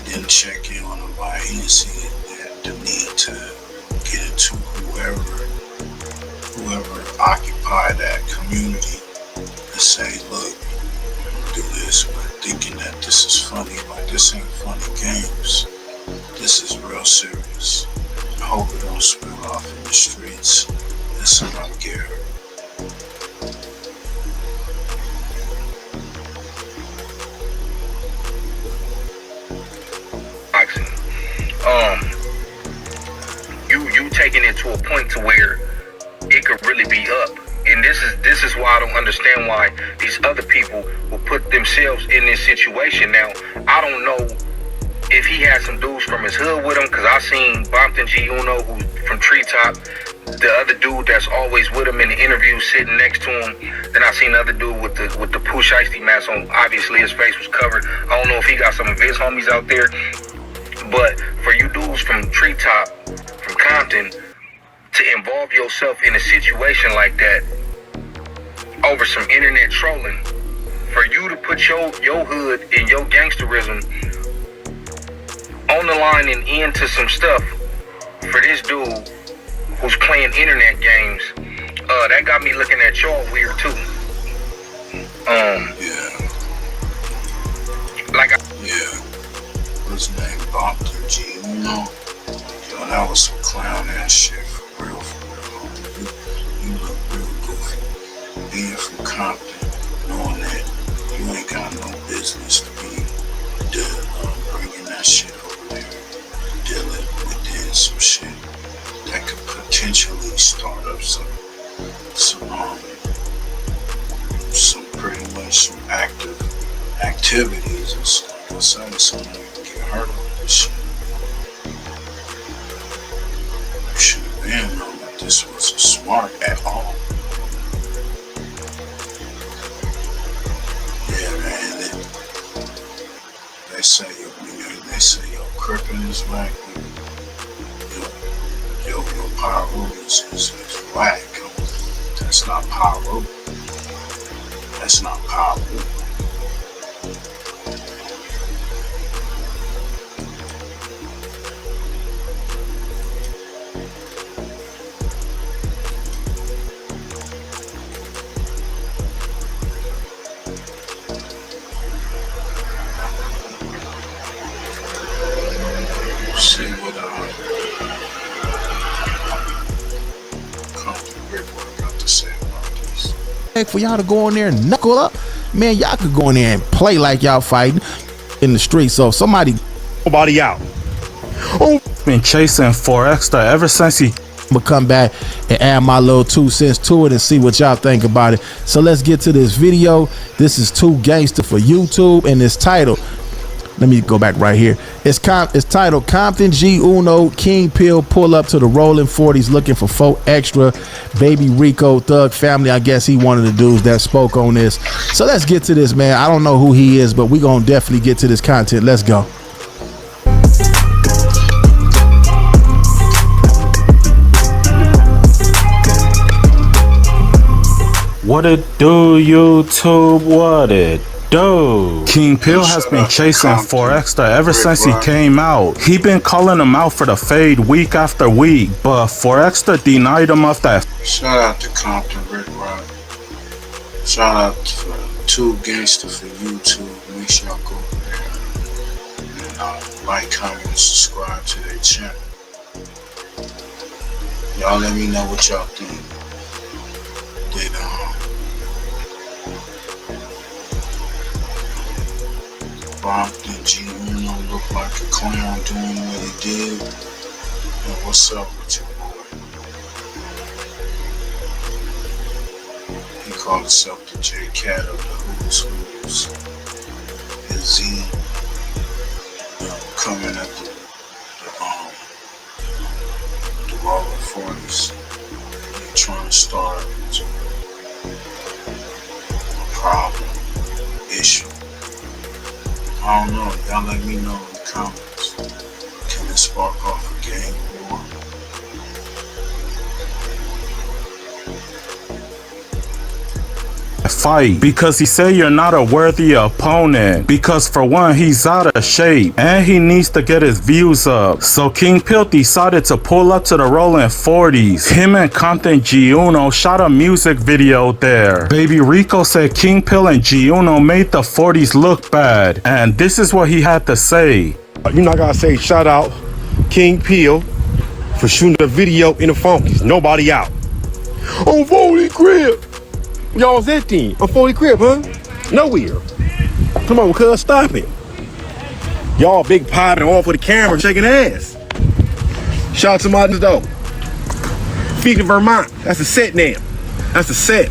didn't check in on nobody, he didn't see the need to get into whoever occupied that community and say, look, do this, but thinking that this is funny, like this ain't funny games. This is real serious. I hope it don't spill off in the streets and somebody get hurt. You taking it to a point to where it could really be up. And this is why I don't understand why these other people will put themselves in this situation. Now, I don't know if he had some dudes from his hood with him, because I seen Bompton G Uno, who's from Treetop, the other dude that's always with him in the interview sitting next to him. Then I seen the other dude with the Pooh Shiesty mask on. Obviously his face was covered. I don't know if he got some of his homies out there. But for you dudes from Treetop, from Compton, to involve yourself in a situation like that over some internet trolling, for you to put your hood and your gangsterism on the line and into some stuff for this dude who's playing internet games, that got me looking at y'all weird too. What's his name? Bompton G Uno. Yo, that was some clown ass shit for real. You look real goofy. Being from Compton, knowing that you ain't got no business to be bringing that shit over there, dealing with some shit that could potentially start up some pretty much some activities and stuff. All of a sudden, somebody can get hurt over this shit. You should have been known that this wasn't smart at all. Yeah, man. They say your crippin' is whack. Your pyro is whack. That's not pyro. That's not pyro. See what got to say about this. For y'all to go in there and knuckle up, man, y'all could go in there and play like y'all fighting in the street. So somebody out. Oh, been chasing 4X'd ever since he. I'ma come back and add my little 2 cents to it and see what y'all think about it. So let's get to this video. This is Too Gangsta for YouTube, and it's titled, let me go back right here. It's titled Compton G Uno King Pill pull up to the Rolling 40s looking for 4 extra. Baby Rico Thug Family, I guess he one of the dudes that spoke on this. So let's get to this, man. I don't know who he is, but we gonna definitely get to this content. Let's go. What it do, YouTube? What it do? King Pill has been chasing 4X'd ever since he came out. He been calling him out for the fade week after week, but 4X'd denied him of that. Shout out to Compton Rick Rock. Shout out to Too Gangsta for YouTube. Make sure y'all go over there and like, comment, and subscribe to their channel. Y'all let me know what y'all think. Bompton G Uno look like a clown doing what he did. And what's up with you, boy? He called himself the J Cat of the Who's Who's. His Z coming at the rolling 40s. They trying to start a problem, issue. I don't know. Y'all let me know in the comments. Can it spark off a gang war? Fight because he said you're not a worthy opponent, because for one, he's out of shape and he needs to get his views up. So King Pill decided to pull up to the rolling 40s. Him and Compton G Uno shot a music video there. Baby Rico said King Pill and G Uno made the 40s look bad, and this is what he had to say. You not gotta say shout out King Pill for shooting the video in the Funkies. Nobody out. On 40 crib. Y'all's that team. On 40 crib, huh? Nowhere. Come on, cuz, stop it. Y'all big popping all for the camera, shaking ass. Shout out to my though. Feeding Vermont. That's a set now. That's a set.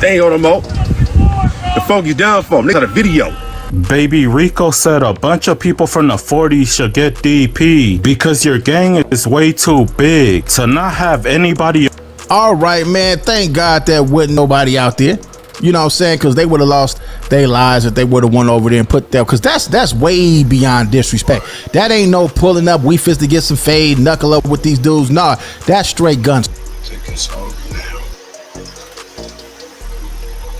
They ain't on no more. The Funkies down for them. They got a video. Baby Rico said a bunch of people from the 40s should get DP because your gang is way too big to not have anybody. All right, man. Thank God there wasn't nobody out there. You know what I'm saying? Because they would have lost their lives if they would have went over there and put that. Because that's way beyond disrespect. That ain't no pulling up. We fist to get some fade, knuckle up with these dudes. Nah, that's straight guns. I think it's over now.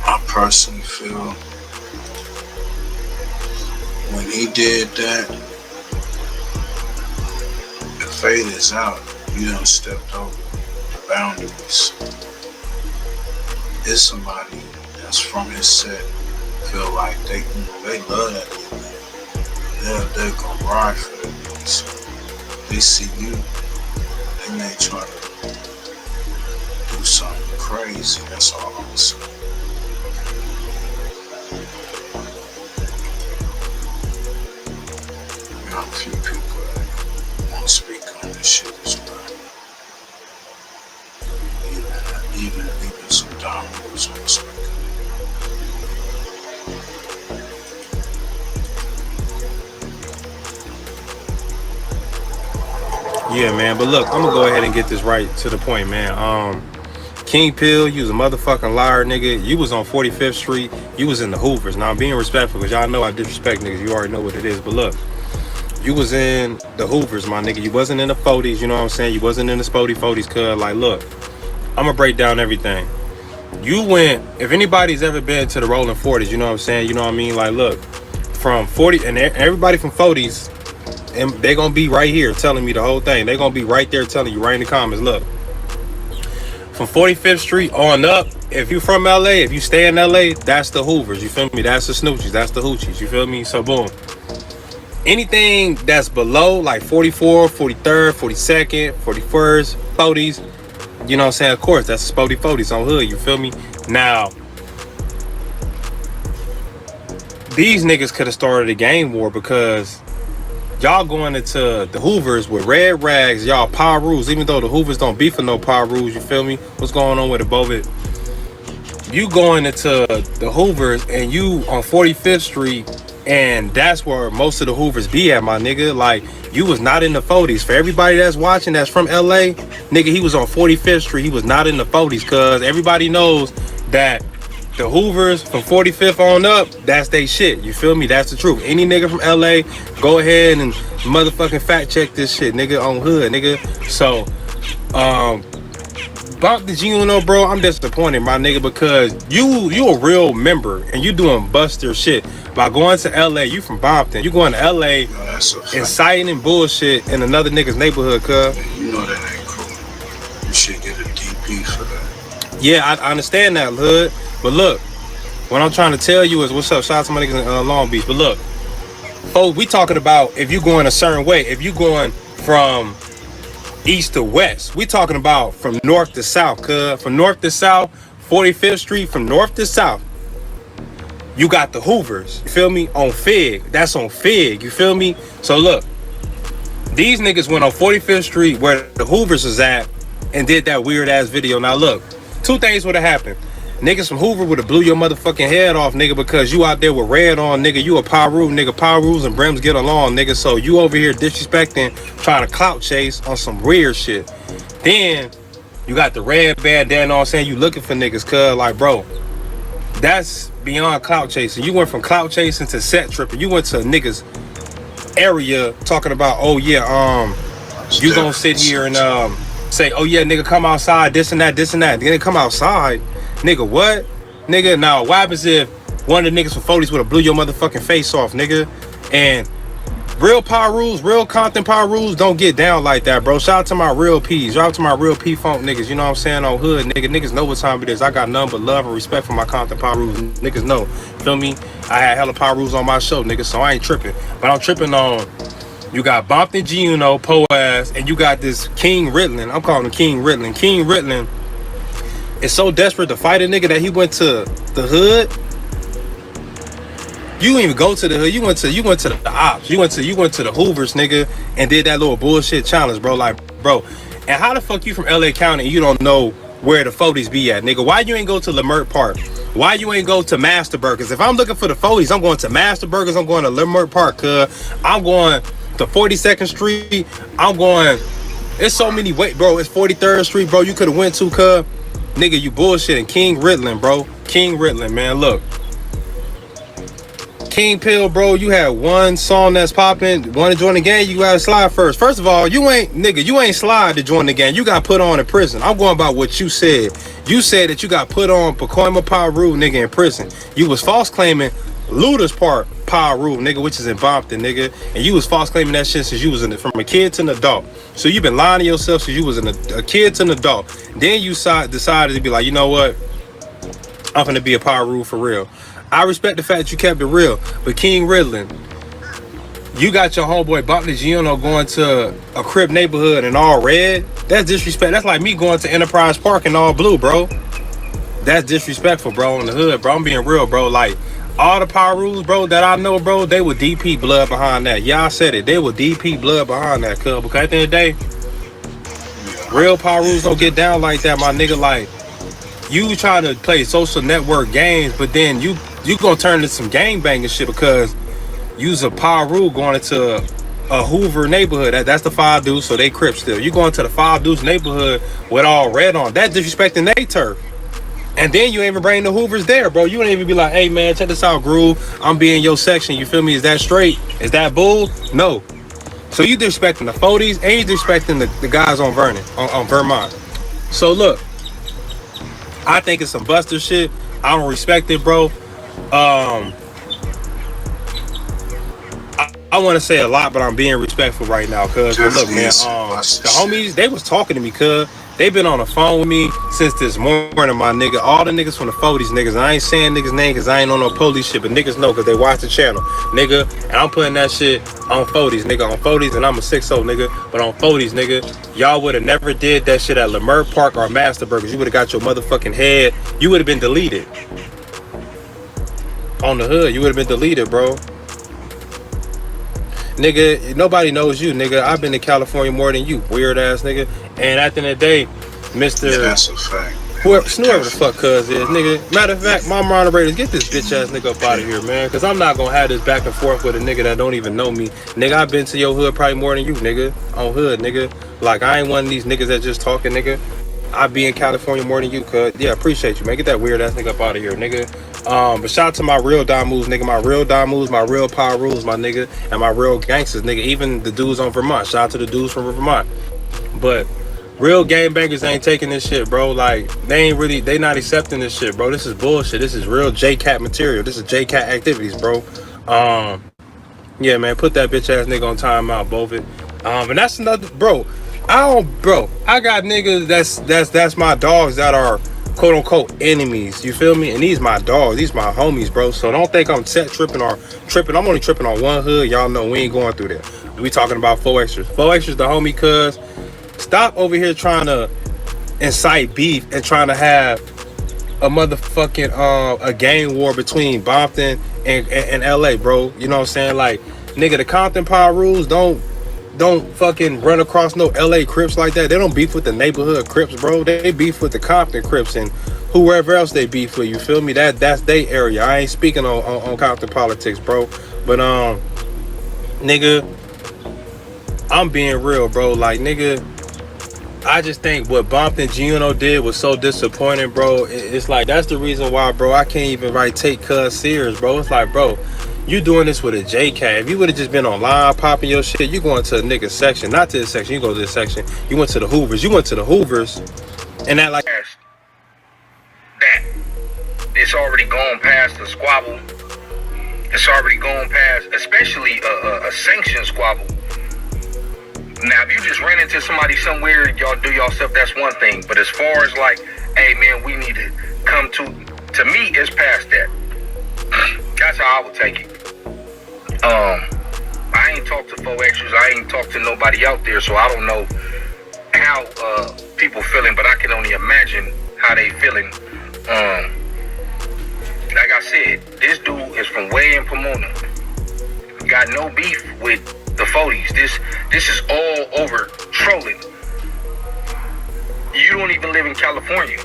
I personally feel when he did that, the fade is out. You done stepped over boundaries. It's somebody that's from his set feel like they love that nigga. They're gonna ride for that nigga. So they see you, they may try to do something crazy. That's all I'm saying. We got a few people that want to speak on this shit as well. Even some dominoes on the speaker. Yeah, man, but look, I'm gonna go ahead and get this right to the point, man. King Pill, you was a motherfucking liar, nigga. You was on 45th Street. You was in the Hoovers. Now, I'm being respectful because y'all know I disrespect niggas. You already know what it is. But look, you was in the Hoovers, my nigga. You wasn't in the 40s, you know what I'm saying? You wasn't in the Spody 40s, cuz. Like, look, I'm gonna break down everything. You went, if anybody's ever been to the rolling 40s, you know what I'm saying? You know what I mean? Like, look, from 40, and everybody from 40s, and they gonna be right here telling me the whole thing. They gonna be right there telling you right in the comments. Look, from 45th Street on up, if you from LA, if you stay in LA, that's the Hoovers, you feel me? That's the Snoochies, that's the Hoochies, you feel me? So boom. Anything that's below like 44, 43rd, 42nd, 41st, 40s, you know what I'm saying? Of course, that's the Spody 40s on hood, you feel me? Now, these niggas could have started a gang war because y'all going into the Hoovers with red rags, y'all power rules, even though the Hoovers don't beef for no power rules, you feel me? What's going on with it, Bovit? You going into the Hoovers and you on 45th Street, and that's where most of the Hoovers be at, my nigga. Like, you was not in the 40s. For everybody that's watching that's from LA, nigga, he was on 45th Street. He was not in the 40s, cuz everybody knows that the Hoovers from 45th on up, that's they shit. You feel me? That's the truth. Any nigga from LA, go ahead and motherfucking fact check this shit, nigga, on hood, nigga. So, about the G Uno, bro, I'm disappointed, my nigga, because you a real member and you doing buster shit. By going to LA, you from Bompton, you going to LA inciting and bullshit in another nigga's neighborhood, cuz. You know that ain't cool. You should get a DP for that. Yeah, I understand that, hood. But look, what I'm trying to tell you is, what's up? Shout out to my niggas in Long Beach. But look, folks, we talking about if you going a certain way, if you going from east to west, we talking about from north to south, cuz. From north to south, 45th Street, from north to south. you got the Hoovers, you feel me, on Fig. That's on Fig, you feel me? So look, these niggas went on 45th Street where the Hoovers was at and did that weird ass video. Now look, two things would have happened. Niggas from Hoover would have blew your motherfucking head off, nigga, because you out there with red on, nigga. You a Pyru, nigga. Pyrus and Brims get along, nigga. So you over here disrespecting, trying to clout chase on some weird shit. Then you got the red bandana on saying you looking for niggas, cuz, like, bro, that's beyond clout chasing. You went from clout chasing to set tripping. You went to a niggas area talking about, oh yeah, you gonna sit here and say, oh yeah, nigga, come outside, this and that, this and that. Then come outside. Nigga, what? Nigga, now what happens if one of the niggas from 40s would have blew your motherfucking face off, nigga? And real power rules, real Compton power rules don't get down like that, bro. Shout out to my real P's. Shout out to my real P-Funk niggas, you know what I'm saying, on hood, nigga. Niggas know what time it is. I got none but love and respect for my Compton power rules. Niggas know. Feel me? I had hella power rules on my show, nigga, so I ain't tripping. But I'm tripping on, you got Bompton G, you know, Po-ass, and you got this King Ritlin. I'm calling him King Ritlin. King Ritlin is so desperate to fight a nigga that he went to the hood. You didn't even go to the hood. You went to the ops. You went to the Hoovers, nigga, and did that little bullshit challenge, bro. Like, bro, and how the fuck you from LA County and you don't know where the 40s be at, nigga? Why you ain't go to Lamert Park? Why you ain't go to Master Burgers? If I'm looking for the 40s, I'm going to Master Burgers. I'm going to Lamert Park, cuz. I'm going to 42nd Street. I'm going. It's so many ways, bro. It's 43rd Street, bro. You could have went to, cuz. Nigga, you bullshitting. King Ritlin, bro. King Ritlin, man. Look. King Pill, bro, you had one song that's popping. Want to join the gang, you gotta slide first. First of all, you ain't slide to join the gang. You got put on in prison. I'm going by what you said. You said that you got put on Pacoima Piru, nigga, in prison. You was false claiming Luda's part Piru, nigga, which is in Bompton, nigga. And you was false claiming that shit since you was from a kid to an adult. So you been lying to yourself since you was a kid to an adult. Then you decided to be like, you know what? I'm gonna be a Piru for real. I respect the fact that you kept it real, but King Ritlin, you got your homeboy Bompton Giono going to a Crip neighborhood in all red. That's disrespect. That's like me going to Enterprise Park in all blue, bro. That's disrespectful, bro, in the hood, bro. I'm being real, bro. Like, all the power rules, bro, that I know, bro, they were DP blood behind that. Y'all said it. They were DP blood behind that, cuz. Because at the end of the day, real power rules don't get down like that, my nigga. Like, you trying to play social network games, but then you gonna turn into some gangbanging shit because you's a power rule going into a Hoover neighborhood. That's the 5 dudes, so they Crip still. You going to the 5 dudes neighborhood with all red on. That's disrespecting they turf. And then you ain't even bring the Hoovers there, bro. You ain't even be like, hey man, check this out, Groove. I'm being your section. You feel me? Is that straight? Is that bull? No. So you disrespecting the 40s and you disrespecting the guys on Vernon, on Vermont. So look, I think it's some buster shit. I don't respect it, bro. I want to say a lot, but I'm being respectful right now, cuz. Look, man, the homies, they was talking to me, cuz. They been on the phone with me since this morning, my nigga. All the niggas from the 40s, niggas. I ain't saying niggas' name because I ain't on no police shit, but niggas know because they watch the channel, nigga. And I'm putting that shit on 40s, nigga. On 40s, and I'm a 6'0", nigga. But on 40s, nigga, y'all would have never did that shit at Lamert Park or Master Burgers. You would have got your motherfucking head. You would have been deleted. On the hood, you would have been deleted, bro. Nigga, nobody knows you, nigga. I've been to California more than you, weird ass nigga. And at the end of the day, Mr. Yeah, that's a fact. Whoever the fuck cuz is, nigga. Matter of fact, my moderators, get this bitch ass nigga up out of here, man. Cause I'm not gonna have this back and forth with a nigga that don't even know me. Nigga, I've been to your hood probably more than you, nigga. On hood, nigga. Like, I ain't one of these niggas that just talking, nigga. I be in California more than you, cuz. Yeah, appreciate you, man. Get that weird ass nigga up out of here, nigga. But shout out to my real dime moves, nigga. My real dime moves, my real power rules, my nigga. And my real gangsters, nigga. Even the dudes on Vermont. Shout out to the dudes from Vermont. But real gangbangers ain't taking this shit, bro. Like, they not accepting this shit, bro. This is bullshit. This is real JCAT material. This is JCAT activities, bro. Yeah, man. Put that bitch ass nigga on timeout, Bovid. And that's another, bro. I got niggas that's my dogs that are quote unquote enemies. You feel me? And these my dogs, these my homies, bro. So don't think I'm set tripping or tripping. I'm only tripping on one hood. Y'all know we ain't going through that. We talking about 4 extras. 4 extras the homie, cuz. Stop over here trying to incite beef and trying to have a motherfucking a gang war between Compton and LA, bro. You know what I'm saying? Like, nigga, the Compton Power rules don't fucking run across no LA Crips like that. They don't beef with the neighborhood Crips, bro. They beef with the Compton Crips and whoever else they beef with. You feel me? That's their area. I ain't speaking on Compton politics, bro. But nigga, I'm being real, bro. Like, nigga, I just think what Compton Gino did was so disappointing, bro. It's like, that's the reason why, bro, I can't even take Cuz serious, bro. It's like, bro, you doing this with a JCat. If you would have just been online popping your shit, you going to a nigga section, not to this section. You go to this section. You went to the Hoovers. You went to the Hoovers, and that like that it's already gone past the squabble. It's already gone past, especially a sanctioned squabble. Now, if you just ran into somebody somewhere, y'all do y'all stuff, that's one thing. But as far as like, hey man, we need to come to me, it's past that. That's how I would take it. I ain't talked to 4Xers. I ain't talked to nobody out there, so I don't know how people feeling, but I can only imagine how they feeling. Like I said, this dude is from way in Pomona. Got no beef with the 40s. This is all over trolling. You don't even live in California.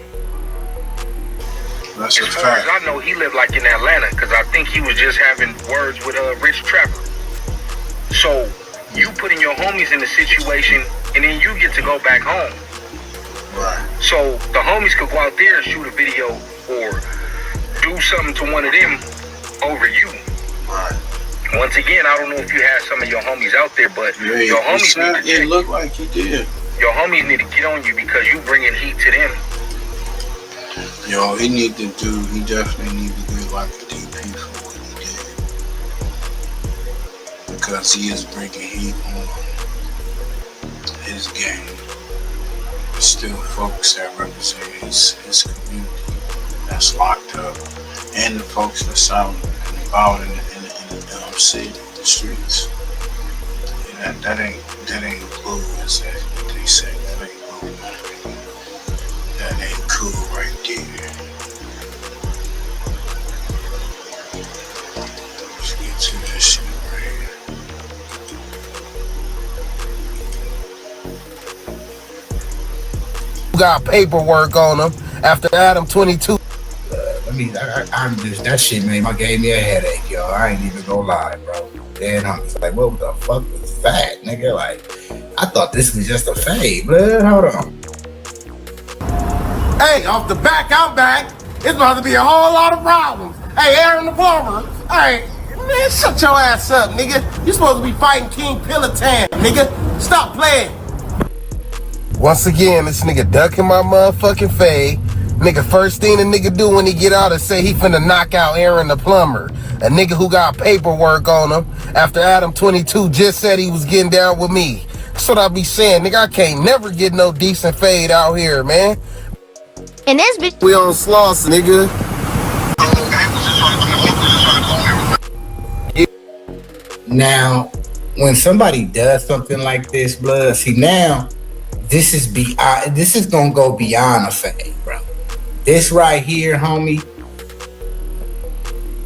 That's as far as I know, he lived like in Atlanta, because I think he was just having words with Rich Trapper. So you putting your homies in a situation, and then you get to go back home. Right. So the homies could go out there and shoot a video or do something to one of them over you. Right. Once again, I don't know if you had some of your homies out there, but your homies need to check. It looked like he did. Your homies need to get on you because you bringing heat to them. Yo, he definitely need to get like a DP for what he did. Because he is bringing heat on his game. There's still folks that represent his community that's locked up. And the folks that's out and about in the city, the streets. Yeah, that ain't cool, as they say. That ain't cool. That ain't cool right there. Let's get to that shit right here. Got paperwork on him after Adam 22. I'm just, that shit gave me a headache, yo. I ain't even gonna lie, bro. Then I'm just like, what the fuck was that, nigga? Like, I thought this was just a fade, blood. Hold on. Hey, off the back, I'm back. It's about to be a whole lot of problems. Hey, Aaron the plumber. Hey, man, shut your ass up, nigga. You supposed to be fighting King Pilatan, nigga. Stop playing. Once again, this nigga ducking my motherfucking fade. Nigga, first thing the nigga do when he get out is say he finna knock out Aaron the plumber. A nigga who got paperwork on him after Adam 22 just said he was getting down with me. That's what I be saying, nigga. I can't never get no decent fade out here, man. And this bitch, we on Sloss, nigga. Now, when somebody does something like this, blood, see now, this is gonna go beyond a fade, bro. This right here, homie.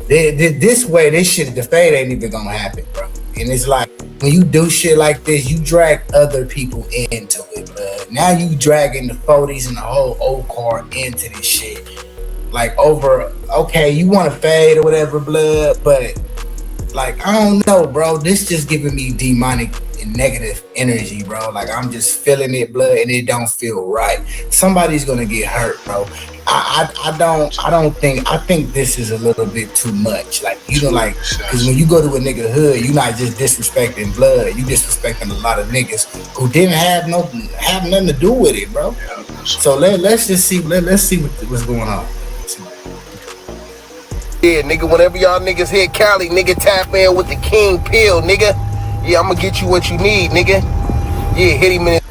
This way, this shit, the fade ain't even gonna happen, bro. And it's like, when you do shit like this, you drag other people into it, blood. Now you dragging the 40s and the whole old car into this shit. Like over, okay, you want to fade or whatever, blood, but like, I don't know, bro. This just giving me demonic and negative energy, bro. Like, I'm just feeling it, blood, and it don't feel right. Somebody's gonna get hurt, bro. I think this is a little bit too much. Like, you know, like, because when you go to a nigga hood, you're not just disrespecting blood. You disrespecting a lot of niggas who didn't have nothing to do with it, bro. So let's just see. Let's see what's going on. Yeah, nigga, whenever y'all niggas hit Cali, nigga, tap in with the King Pill, nigga. Yeah, I'm gonna get you what you need, nigga. Yeah, hit him in it.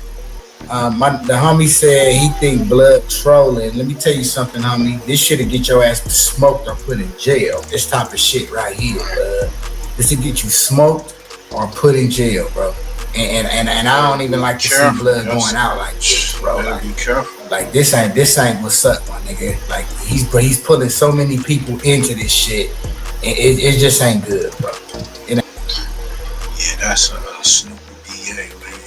The homie said he think blood trolling. Let me tell you something, homie. This shit'll get your ass smoked or put in jail. This type of shit right here, blood. This will get you smoked or put in jail, bro. And I don't even like to see blood going out like this, bro. Like, be careful. Like this ain't what's up, my nigga. Like he's pulling so many people into this shit, and it just ain't good, bro. Yeah, that's Snoopy DA, man.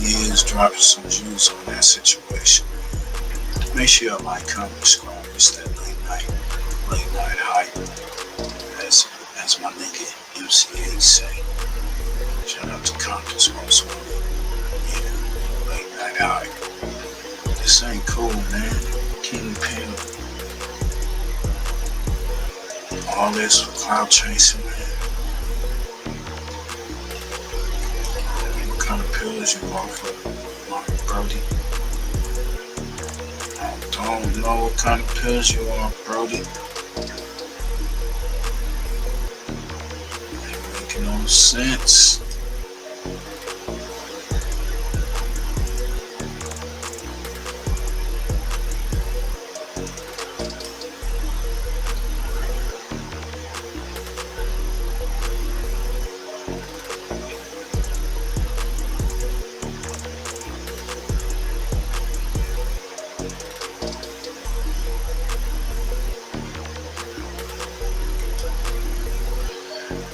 He is dropping some juice on that situation. Make sure you like, comment, subscribe. It's that late night hype. As my nigga MCA say. Shout out to Compton's most wanted. Yeah, late night hype. This ain't cool, man. Kingpin. All this for cloud chasing, man. What kind of pills you offer, Mark Brody? I don't know what kind of pills you are, Brody. Ain't making no sense.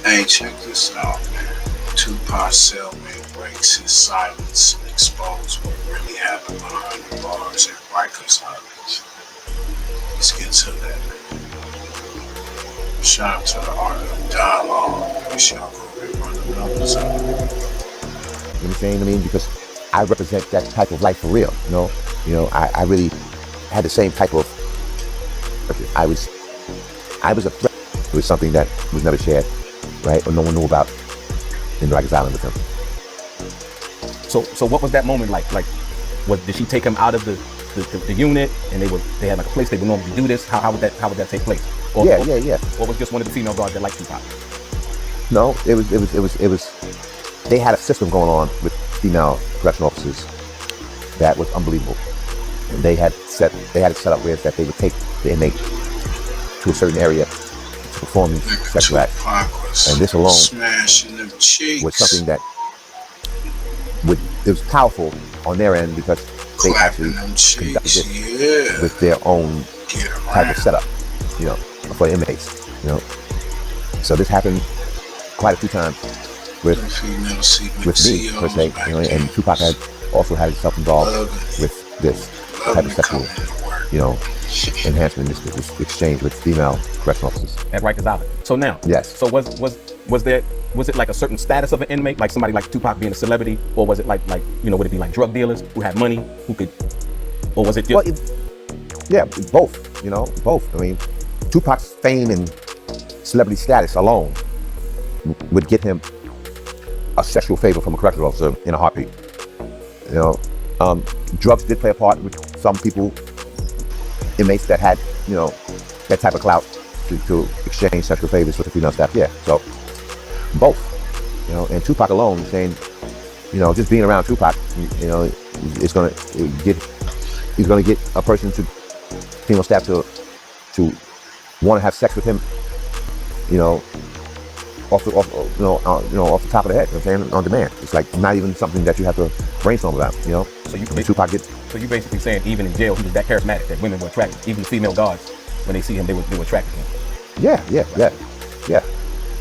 Hey, check this out, man. Tupac cellmate breaks his silence and exposes what really happened behind the bars at Rikers Island. Let's get to that, man. Shout out to the art of dialogue. Make sure y'all go and run the numbers up. You know what I'm saying? I mean, because I represent that type of life for real, you know? I really had the same type of, I was a threat. It was something that was never shared, right? Or no one knew about in Rikers Island with him. So what was that moment like? Did she take him out of the unit and they had like a place they would normally do this? How would that take place? Or was just one of the female guards that liked Tupac? No, it was, they had a system going on with female correctional officers that was unbelievable. And they had it set up where that they would take the inmate to a certain area to perform these sexual acts. And this alone was something that it was powerful on their end because they actually conducted this with their own type of setup, for inmates, So this happened quite a few times with me, per se, and Tupac had also had himself involved with this type of sexual, enhancement, this exchange with female correctional officers. At Rikers Island. So now, yes. So was it like a certain status of an inmate, like somebody like Tupac being a celebrity, or was it like would it be like drug dealers who had money, who could, or was it just? Well, both. Both. I mean, Tupac's fame and celebrity status alone would get him a sexual favor from a correctional officer in a heartbeat. Drugs did play a part with some people, inmates that had, that type of clout to exchange sexual favors with the female staff. Yeah, so both, and Tupac alone saying, just being around Tupac, he's gonna get a person to female staff to want to have sex with him, off the top of the head, on demand. It's like not even something that you have to brainstorm about, So Tupac gets. So you basically saying even in jail he was that charismatic that women were attracted, even the female guards, when they see him they were attracted to him. Yeah.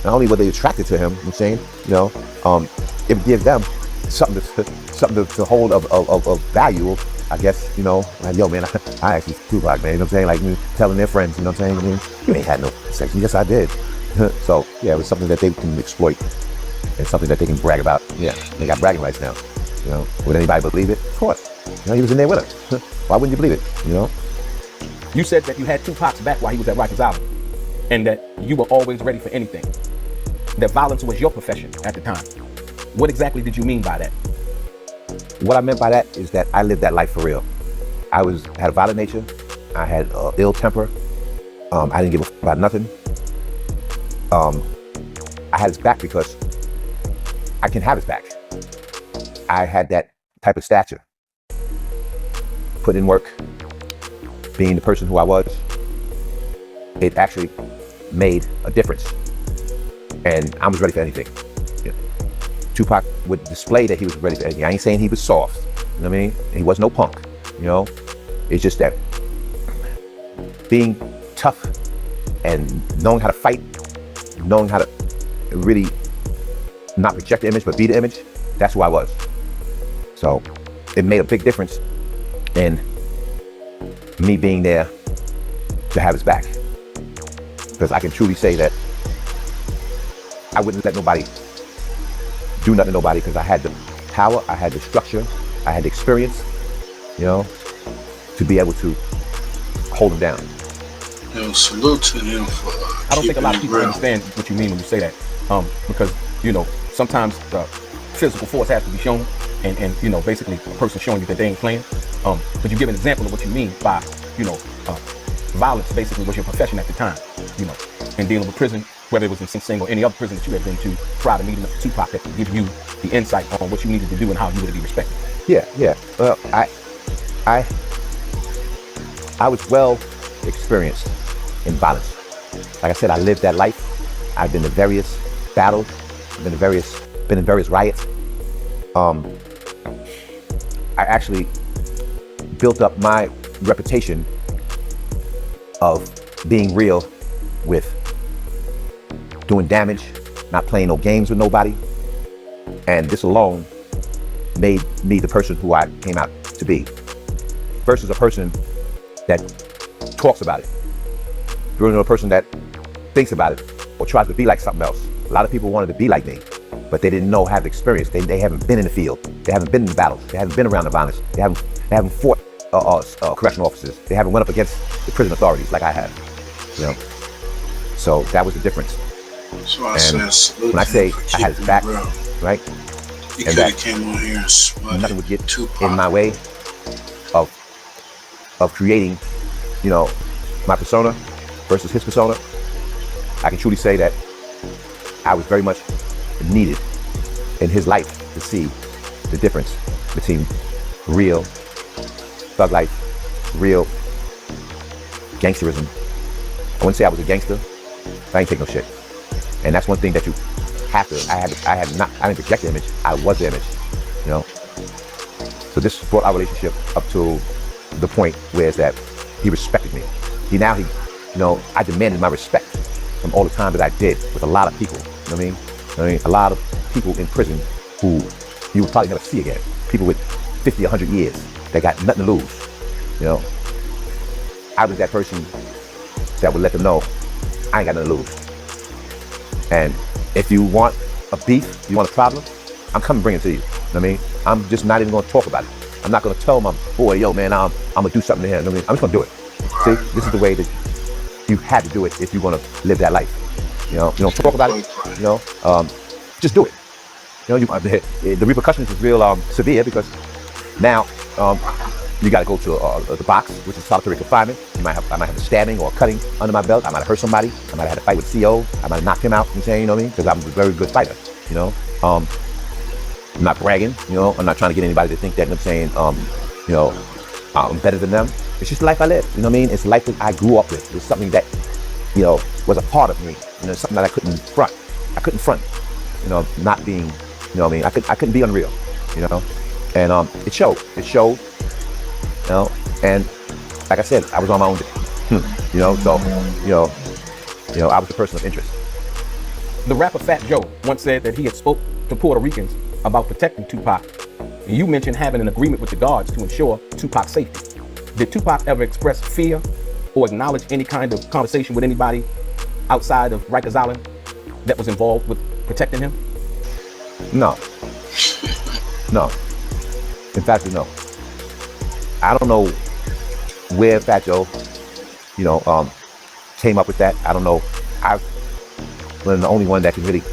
Not only were they attracted to him, I'm saying, it gives them something to hold of value, I guess, like, yo, man, I actually Tupac, man, like telling their friends, you ain't had no sex. Yes, I did. So yeah, it was something that they can exploit and something that they can brag about. Yeah, they got bragging rights now. Would anybody believe it? Of course. He was in there with us. Why wouldn't you believe it? You said that you had Tupac's back while he was at Rikers Island, and that you were always ready for anything. That violence was your profession at the time. What exactly did you mean by that? What I meant by that is that I lived that life for real. I had a violent nature. I had ill temper. I didn't give a f about nothing. I had his back because I can have his back. I had that type of stature. Put in work, being the person who I was, it actually made a difference. And I was ready for anything. Tupac would display that he was ready for anything. I ain't saying he was soft, you know what I mean? He was no punk. You know, it's just that being tough and knowing how to fight, knowing how to really not project the image but be the image, that's who I was. So it made a big difference in me being there to have his back, because I can truly say that I wouldn't let nobody do nothing to nobody, because I had the power, I had the structure, I had the experience, you know, to be able to hold him down. Yo, salute to him for I don't think a lot of people real. understand what you mean when you say that, because, you know, sometimes the physical force has to be shown, and you know, basically a person showing you that they ain't playing. But you give an example of what you mean by, you know, violence basically was your profession at the time, you know, in dealing with prison, whether it was in Sing Sing or any other prison that you had been to, prior to meeting up with Tupac, that could give you the insight on what you needed to do and how you were to be respected. Yeah. Well, I was well experienced in violence. Like I said, I lived that life. I've been to various battles, been in various riots. I actually built up my reputation of being real with doing damage, not playing no games with nobody. And this alone made me the person who I came out to be, versus a person that talks about it, versus a person that thinks about it or tries to be like something else. A lot of people wanted to be like me, but they didn't know, have the experience. They haven't been in the field. They haven't been in the battles. They haven't been around the violence. They haven't fought correctional officers. They haven't went up against the prison authorities like I have. You know, so that was the difference. So I And said, when I say I had his back, right, he and could that have came on here and smutted nothing would get in my way of creating, you know, my persona versus his persona, I can truly say that I was very much needed in his life to see the difference between real thug life, real gangsterism. I wouldn't say I was a gangster, but I ain't take no shit. And that's one thing that you have to, I didn't project the image, I was the image, you know? So this brought our relationship up to the point where it's that he respected me. You know, I demanded my respect from all the time that I did with a lot of people, you know what I mean? A lot of people in prison who you would probably never see again. People with 50, 100 years that got nothing to lose, you know? I was that person that would let them know, I ain't got nothing to lose. And if you want a beef, you want a problem, I'm coming to bring it to you. You know what I mean? I'm just not even gonna talk about it. I'm not gonna tell my boy, yo man, I'm gonna do something to him. You know what I mean? I'm just gonna do it. See, this is the way that you had to do it if you wanna live that life. You know, you don't talk about it, you know, just do it. You know, the repercussions is real severe, because now you gotta go to the box, which is solitary confinement. I might have a stabbing or a cutting under my belt. I might have hurt somebody. I might have had a fight with CO. I might have knocked him out, you know what I'm saying, you know what I mean? Because I'm a very good fighter, you know? I'm not bragging, you know? I'm not trying to get anybody to think that, you know what I'm saying, you know, I'm better than them. It's just the life I live, you know what I mean? It's the life that I grew up with. It's something that, you know, was a part of me. You know, something that I couldn't front. You know, not being, you know what I mean? I couldn't be unreal, you know? And it showed, you know? And like I said, I was on my own, you know? So, you know, I was the person of interest. The rapper Fat Joe once said that he had spoke to Puerto Ricans about protecting Tupac. And you mentioned having an agreement with the guards to ensure Tupac's safety. Did Tupac ever express fear or acknowledge any kind of conversation with anybody outside of Rikers Island that was involved with protecting him? No. In fact, no. I don't know where Fat Joe, you know, came up with that. I don't know. I'm the only one that can really,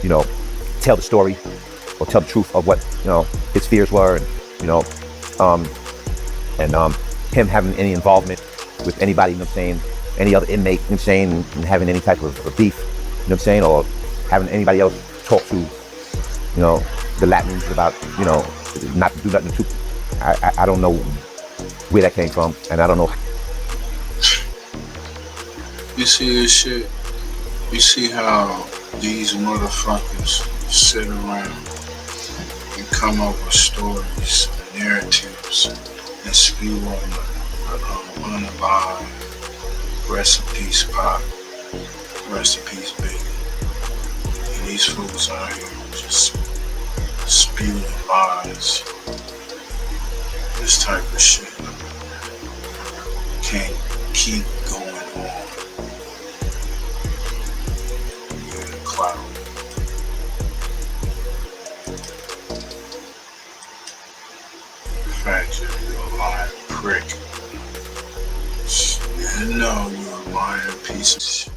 you know, tell the story or tell the truth of what, you know, his fears were, and, you know, him having any involvement with anybody, you know what I'm saying, any other inmate, you know what I'm saying, and having any type of beef, you know what I'm saying, or having anybody else talk to, you know, the Latins about, you know, not to do nothing to. I don't know where that came from, and I don't know. You see this shit? You see how these motherfuckers sit around and come up with stories, narratives, and spew on the unalive. Rest in peace, Pop. Rest in peace, Biggie. And these fools out here just spewing lies. This type of shit can't keep going on. You're in a cloud. In fact, you're a lying prick. No, you're a lying piece of shit.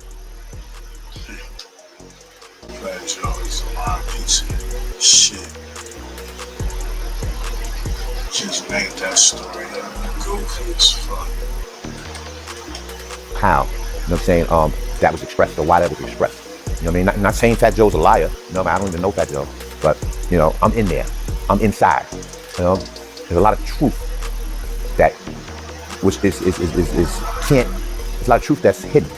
In fact, you're always a lying piece of shit. Just make that story goofy as fuck. How? You know what I'm saying? That was expressed, or why that was expressed. You know what I mean? Not saying Fat Joe's a liar. No, I don't even know Fat Joe. But, you know, I'm in there. I'm inside. You know? There's a lot of truth that, which can't, there's a lot of truth that's hidden.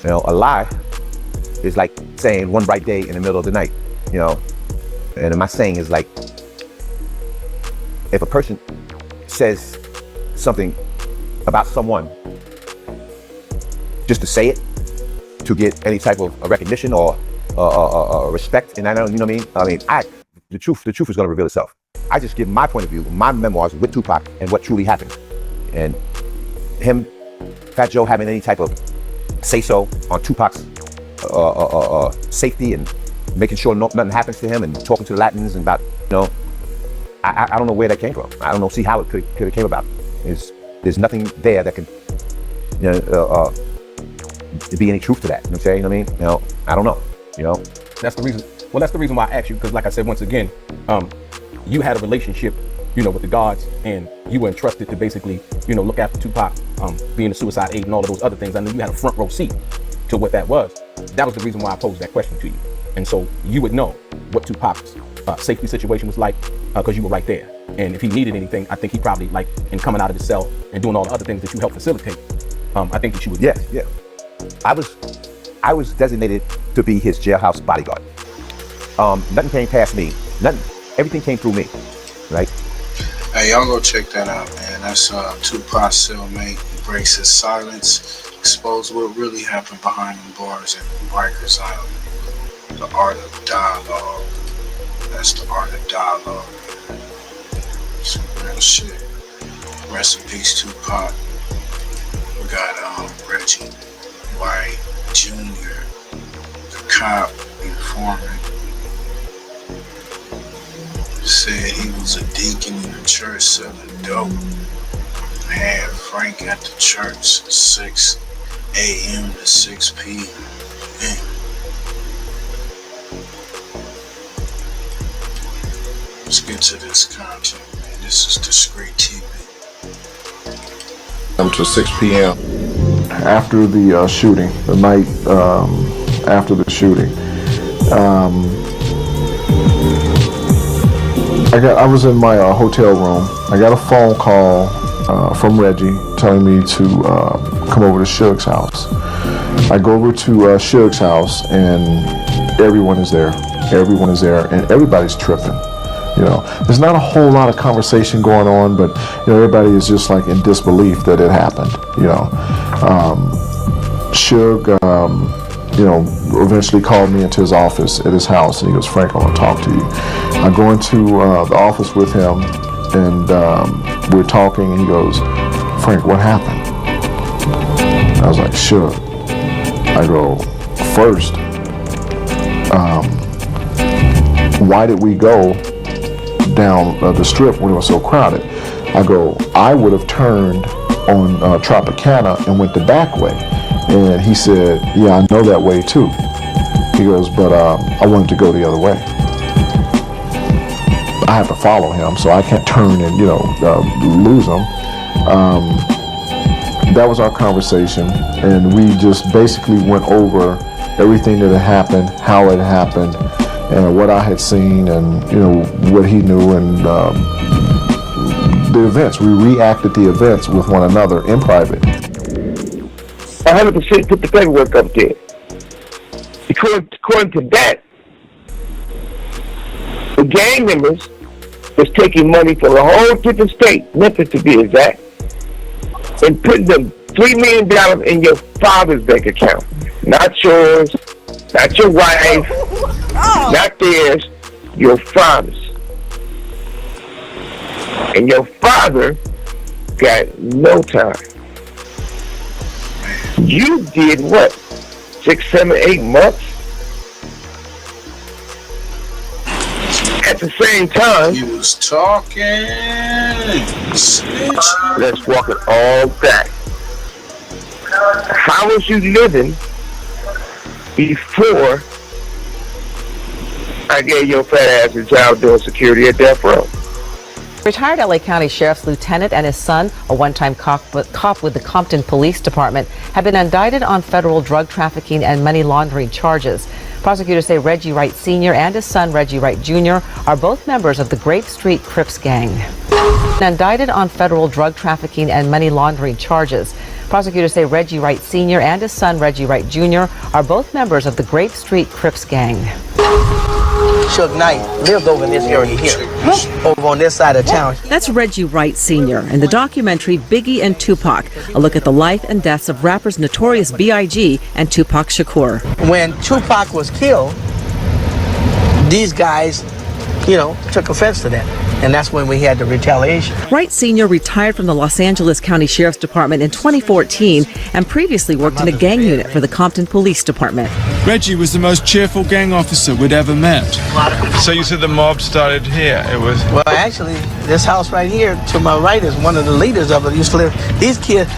You know, a lie is like saying one bright day in the middle of the night, you know? And my saying is like, if a person says something about someone just to say it, to get any type of recognition or respect, and I don't, you know what I mean? The truth is going to reveal itself. I just give my point of view, my memoirs with Tupac and what truly happened. And him, Fat Joe, having any type of say-so on Tupac's safety and making sure nothing happens to him, and talking to the Latins and about, you know, I don't know where that came from. I don't know, see how it could have came about. There's nothing there that can, you know, be any truth to that. You know what I'm saying? You know what I mean? You know, I don't know. You know, that's the reason. Well, that's the reason why I asked you, because like I said, once again, you had a relationship, you know, with the gods, and you were entrusted to basically, you know, look after Tupac, being a suicide aid and all of those other things. I knew you had a front row seat to what that was. That was the reason why I posed that question to you. And so you would know what Tupac's safety situation was like, because you were right there. And if he needed anything, I think he probably, like, in coming out of the cell and doing all the other things that you helped facilitate, I think that you would. Yeah. I was designated to be his jailhouse bodyguard. Nothing came past me. Nothing. Everything came through me. Right? Hey, y'all go check that out, man. That's Tupac's Cellmate. He breaks his silence, expose what really happened behind the bars at Rikers Island. The art of dialogue. That's the art of dialogue, man. Some real shit. Rest in peace, Tupac. We got Reggie White Jr., the cop, informant, said he was a deacon in the church selling dope. Had Frank at the church 6 a.m. to 6 p.m. Let's get to this content, man. This is Discreet TV. To 6 p.m. after the shooting, the night after the shooting. I was in my hotel room. I got a phone call from Reggie telling me to come over to Suge's house. I go over to Suge's house, and everyone is there. Everyone is there, and everybody's tripping. You know, there's not a whole lot of conversation going on, but you know, everybody is just like in disbelief that it happened. You know, Suge, you know, eventually called me into his office at his house, and he goes, "Frank, I want to talk to you." I go into the office with him, and we're talking, and he goes, "Frank, what happened?" I was like, "Suge." I go, "First, why did we go down the strip when it was so crowded?" I go, "I would have turned on Tropicana and went the back way." And he said, "Yeah, I know that way too." He goes, "But I wanted to go the other way. I have to follow him, so I can't turn and, you know, lose him." That was our conversation, and we just basically went over everything that had happened, how it happened, and what I had seen, and, you know, what he knew, and the events. We reacted the events with one another in private. 100% put the paperwork up there. According to that, the gang members was taking money from a whole different state, Memphis to be exact, and putting them $3 million in your father's bank account. Not yours, not your wife, not theirs, your father's. And your father got no time. You did what? 6, 7, 8 months? At the same time, He was talking. let's walk it all back. How was you living before I gave your fat ass a job doing security at death row? Retired LA County Sheriff's Lieutenant and his son, a one-time cop with the Compton Police Department, have been indicted on federal drug trafficking and money laundering charges. Prosecutors say Reggie Wright Sr. and his son, Reggie Wright Jr., are both members of the Grape Street Crips gang. Indicted on federal drug trafficking and money laundering charges. Prosecutors say Reggie Wright Sr. and his son, Reggie Wright Jr., are both members of the Grape Street Crips gang. Suge Knight lived over in this area here, over on this side of town. That's Reggie Wright Sr. in the documentary Biggie and Tupac, a look at the life and deaths of rappers Notorious B.I.G. and Tupac Shakur. When Tupac was killed, these guys, took offense to that. And that's when we had the retaliation. Wright Sr. retired from the Los Angeles County Sheriff's Department in 2014 and previously worked in a gang unit for the Compton Police Department. Reggie was the most cheerful gang officer we'd ever met. So you said the mob started here? It was... Well, actually, this house right here to my right is one of the leaders of it. Used to live. These kids,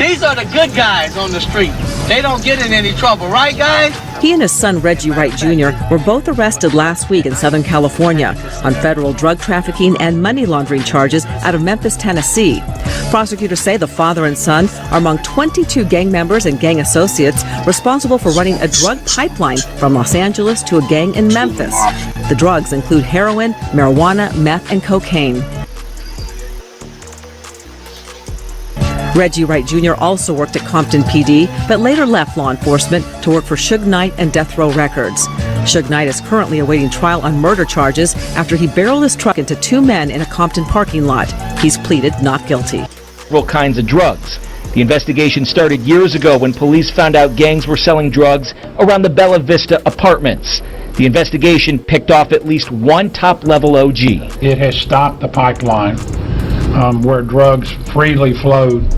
these are the good guys on the street. They don't get in any trouble, right, guys? He and his son, Reggie Wright Jr., were both arrested last week in Southern California on federal drug trafficking and money laundering charges out of Memphis, Tennessee. Prosecutors say the father and son are among 22 gang members and gang associates responsible for running a drug pipeline from Los Angeles to a gang in Memphis. The drugs include heroin, marijuana, meth, and cocaine. Reggie Wright Jr. also worked at Compton PD, but later left law enforcement to work for Suge Knight and Death Row Records. Suge Knight is currently awaiting trial on murder charges after he barreled his truck into 2 men in a Compton parking lot. He's pleaded not guilty. All kinds of drugs. The investigation started years ago when police found out gangs were selling drugs around the Bella Vista apartments. The investigation picked off at least one top-level OG. It has stopped the pipeline where drugs freely flowed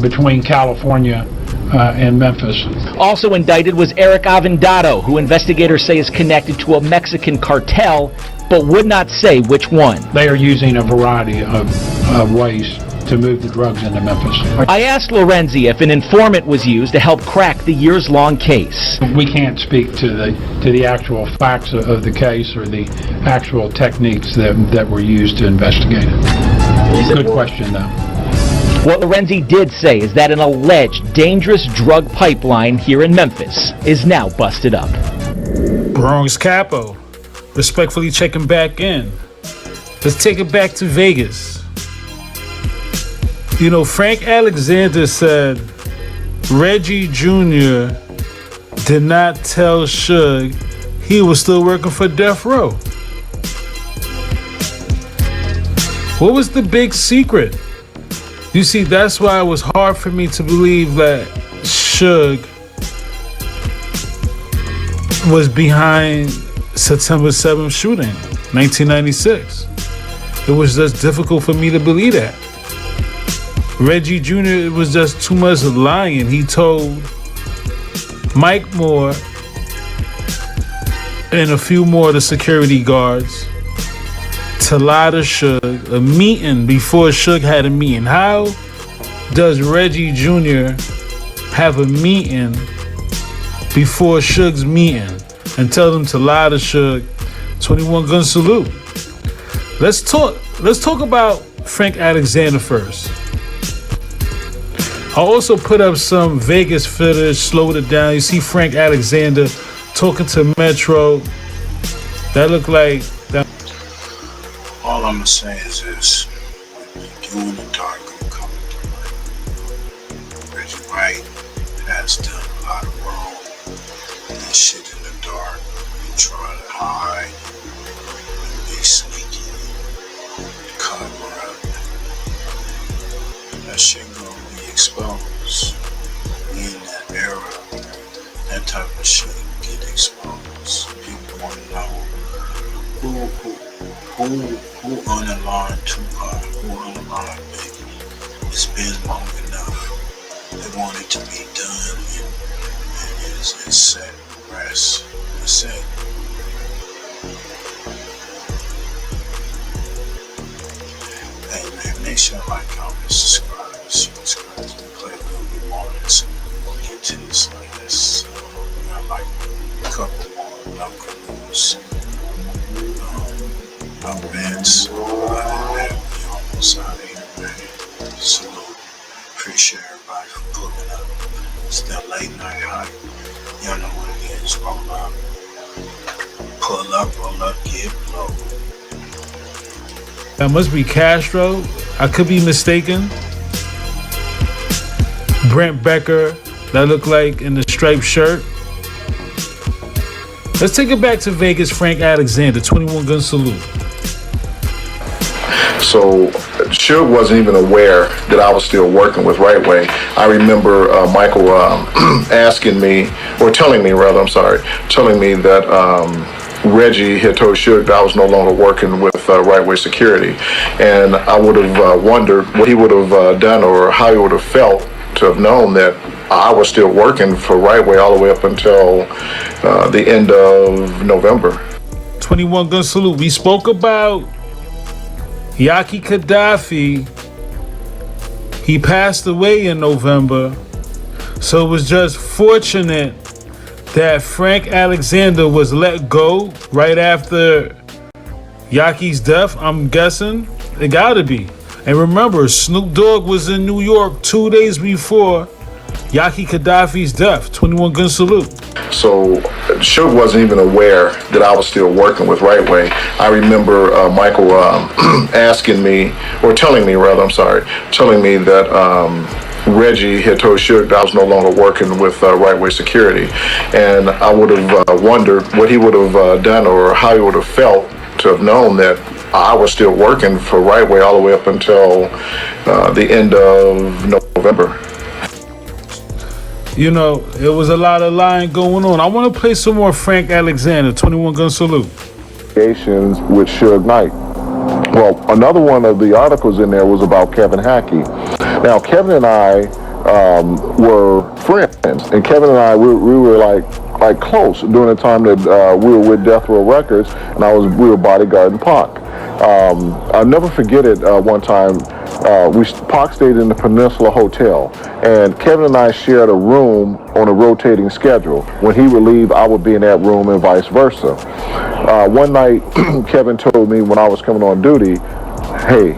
between California and Memphis. Also indicted was Eric Avendado, who investigators say is connected to a Mexican cartel, but would not say which one. They are using a variety of ways to move the drugs into Memphis. I asked Lorenzi if an informant was used to help crack the years-long case. We can't speak to the actual facts of the case or the actual techniques that were used to investigate it. Good question, though. What Lorenzi did say is that an alleged dangerous drug pipeline here in Memphis is now busted up. Bronx Capo, respectfully checking back in. Let's take it back to Vegas. Frank Alexander said Reggie Jr. did not tell Suge he was still working for Death Row. What was the big secret? You see, that's why it was hard for me to believe that Suge was behind September 7th shooting, 1996. It was just difficult for me to believe that. Reggie Jr. was just too much lying. He told Mike Moore and a few more of the security guards to lie to Suge, a meeting before Suge had a meeting. How does Reggie Jr. have a meeting before Suge's meeting and tell them to lie to Suge? 21 gun salute. Let's talk about Frank Alexander first. I also put up some Vegas footage, slowed it down. You see Frank Alexander talking to Metro. That looked like that. All I'm gonna say is this: you in the dark gonna come to light. Reggie Wright has done a lot of wrong. And this shit in the dark. You try to hide and be sneaky. that shit gonna be exposed. We in that era where that type of shit get exposed. People wanna know who unaligned Tupac, who unaligned Biggie. It's been long enough. They want it to be done and it's set, rest, it's it. Hey man, make sure like, comment, subscribe. Subscribe. We play a little bit more of this and we'll get to this like this. We got like a couple more local news. Events. We almost out of here, man. Salute. Appreciate everybody for pulling up. It's that late night hype. Y'all know what it is. Roll up. Pull up, get low. That must be Castro. I could be mistaken. Brent Becker, that looked like in the striped shirt. Let's take it back to Vegas. Frank Alexander, 21 Gun Salute. So Suge wasn't even aware that I was still working with Right Way. I remember Michael asking me, or telling me that Reggie had told Suge that I was no longer working with Right Way Security. And I would have wondered what he would have done or how he would have felt to have known that I was still working for Right Way all the way up until the end of November. 21 Gun Salute. We spoke about Yaki Gaddafi. He passed away in November. So it was just fortunate that Frank Alexander was let go right after Yaki's death, I'm guessing. It gotta be. And remember, Snoop Dogg was in New York 2 days before Yaki Gaddafi's death. 21 Gun Salute. So Suge wasn't even aware that I was still working with Right Way. I remember Michael asking me, or telling me that Reggie had told Suge that I was no longer working with Right Way Security. And I would have wondered what he would have done or how he would have felt to have known that I was still working for Right Way all the way up until the end of November. You know, it was a lot of lying going on. I want to play some more Frank Alexander, 21 Gun Salute. With Suge Knight. Well, another one of the articles in there was about Kevin Hackey. Now, Kevin and I were friends, and Kevin and I we were like close during the time that we were with Death Row Records, and we were bodyguarding Pac. I'll never forget it. One time, Pac stayed in the Peninsula Hotel, and Kevin and I shared a room on a rotating schedule. When he would leave, I would be in that room, and vice versa. One night, Kevin told me when I was coming on duty, "Hey,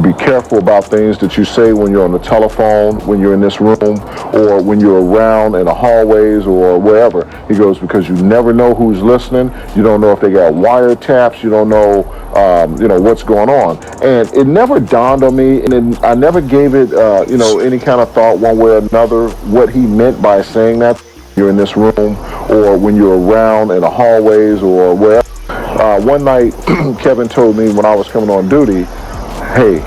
be careful about things that you say when you're on the telephone, when you're in this room, or when you're around in the hallways or wherever." He goes, "Because you never know who's listening. You don't know if they got wiretaps. You don't know, what's going on." And it never dawned on me, and I never gave it, any kind of thought one way or another what he meant by saying that. You're in this room, or when you're around in the hallways or wherever. One night, Kevin told me when I was coming on duty, "Hey,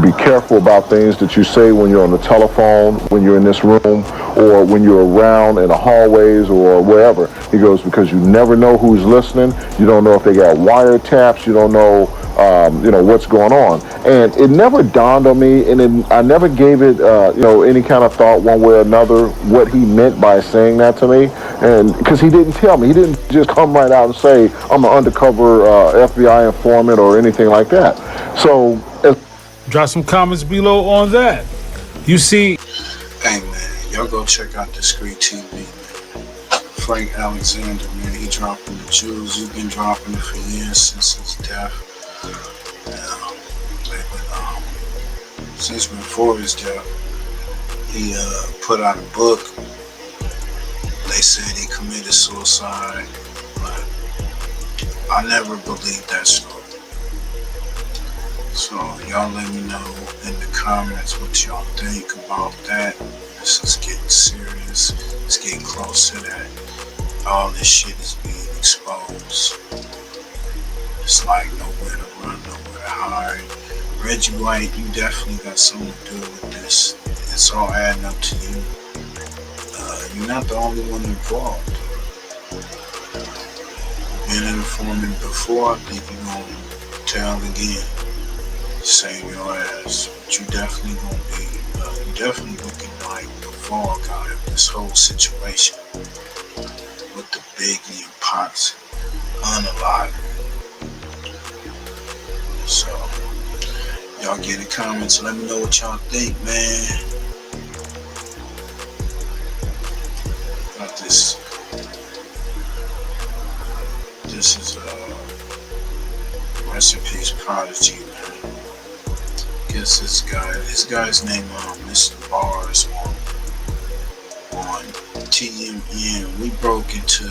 be careful about things that you say when you're on the telephone, when you're in this room, or when you're around in the hallways or wherever." He goes, "Because you never know who's listening. You don't know if they got wiretaps. You don't know, what's going on." And it never dawned on me, and I never gave it, any kind of thought one way or another what he meant by saying that to me. And because he didn't tell me, he didn't just come right out and say, "I'm an undercover FBI informant" or anything like that. So. Drop some comments below on that. You see. Hey man, y'all go check out the Discreet TV, man. Frank Alexander, man, he dropping the jewels. He's been dropping it for years since his death. Since before his death, he put out a book. They said he committed suicide, but I never believed that story. So y'all let me know in the comments what y'all think about that. This is getting serious. It's getting close to that. All this shit is being exposed. It's like nowhere to run, nowhere to hide. Reggie White, you definitely got something to do with this. It's all adding up to you. You're not the only one involved. Been an informant before, I think you're gonna tell again. Save your ass. But you definitely gonna be, you definitely looking like the fall guy of this whole situation. With the Biggie and Pots unalive. So, y'all get in the comments, let me know what y'all think, man. Got this. This is rest in peace, Prodigy, man. Guess this guy's name Mr. Bars on TMN. We broke into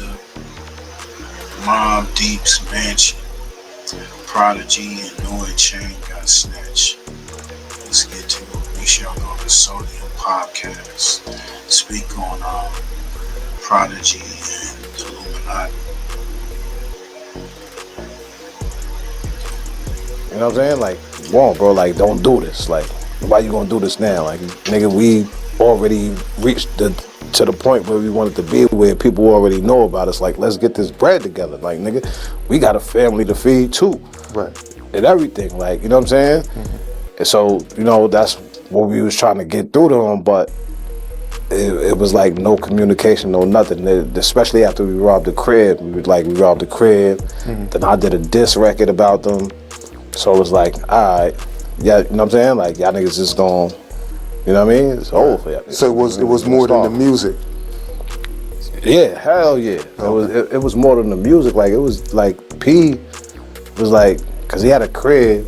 Mobb Deep's mansion. Prodigy and Noy Chain got snatched. Let's get to it. Make sure y'all go to Sodium Podcast. Speak on Prodigy and the Illuminati. You know what I'm saying? Like, wrong, bro. Like, don't do this. Like, why you gonna do this now? Like, nigga, we already reached to the point where we wanted to be, where people already know about us. Like, let's get this bread together. Like, nigga, we got a family to feed too. Right. And everything. Like, you know what I'm saying? Mm-hmm. And so, you know, that's what we was trying to get through to them, but it was like no communication, no nothing. Especially after we robbed the crib. We robbed the crib. Mm-hmm. Then I did a diss record about them. So it was like, all right, yeah, you know what I'm saying? Like, y'all niggas just gonna, you know what I mean? It's over for y'all. So it was more than the music. Yeah, hell yeah. Okay. It was more than the music. Like, it was like P was like, cause he had a crib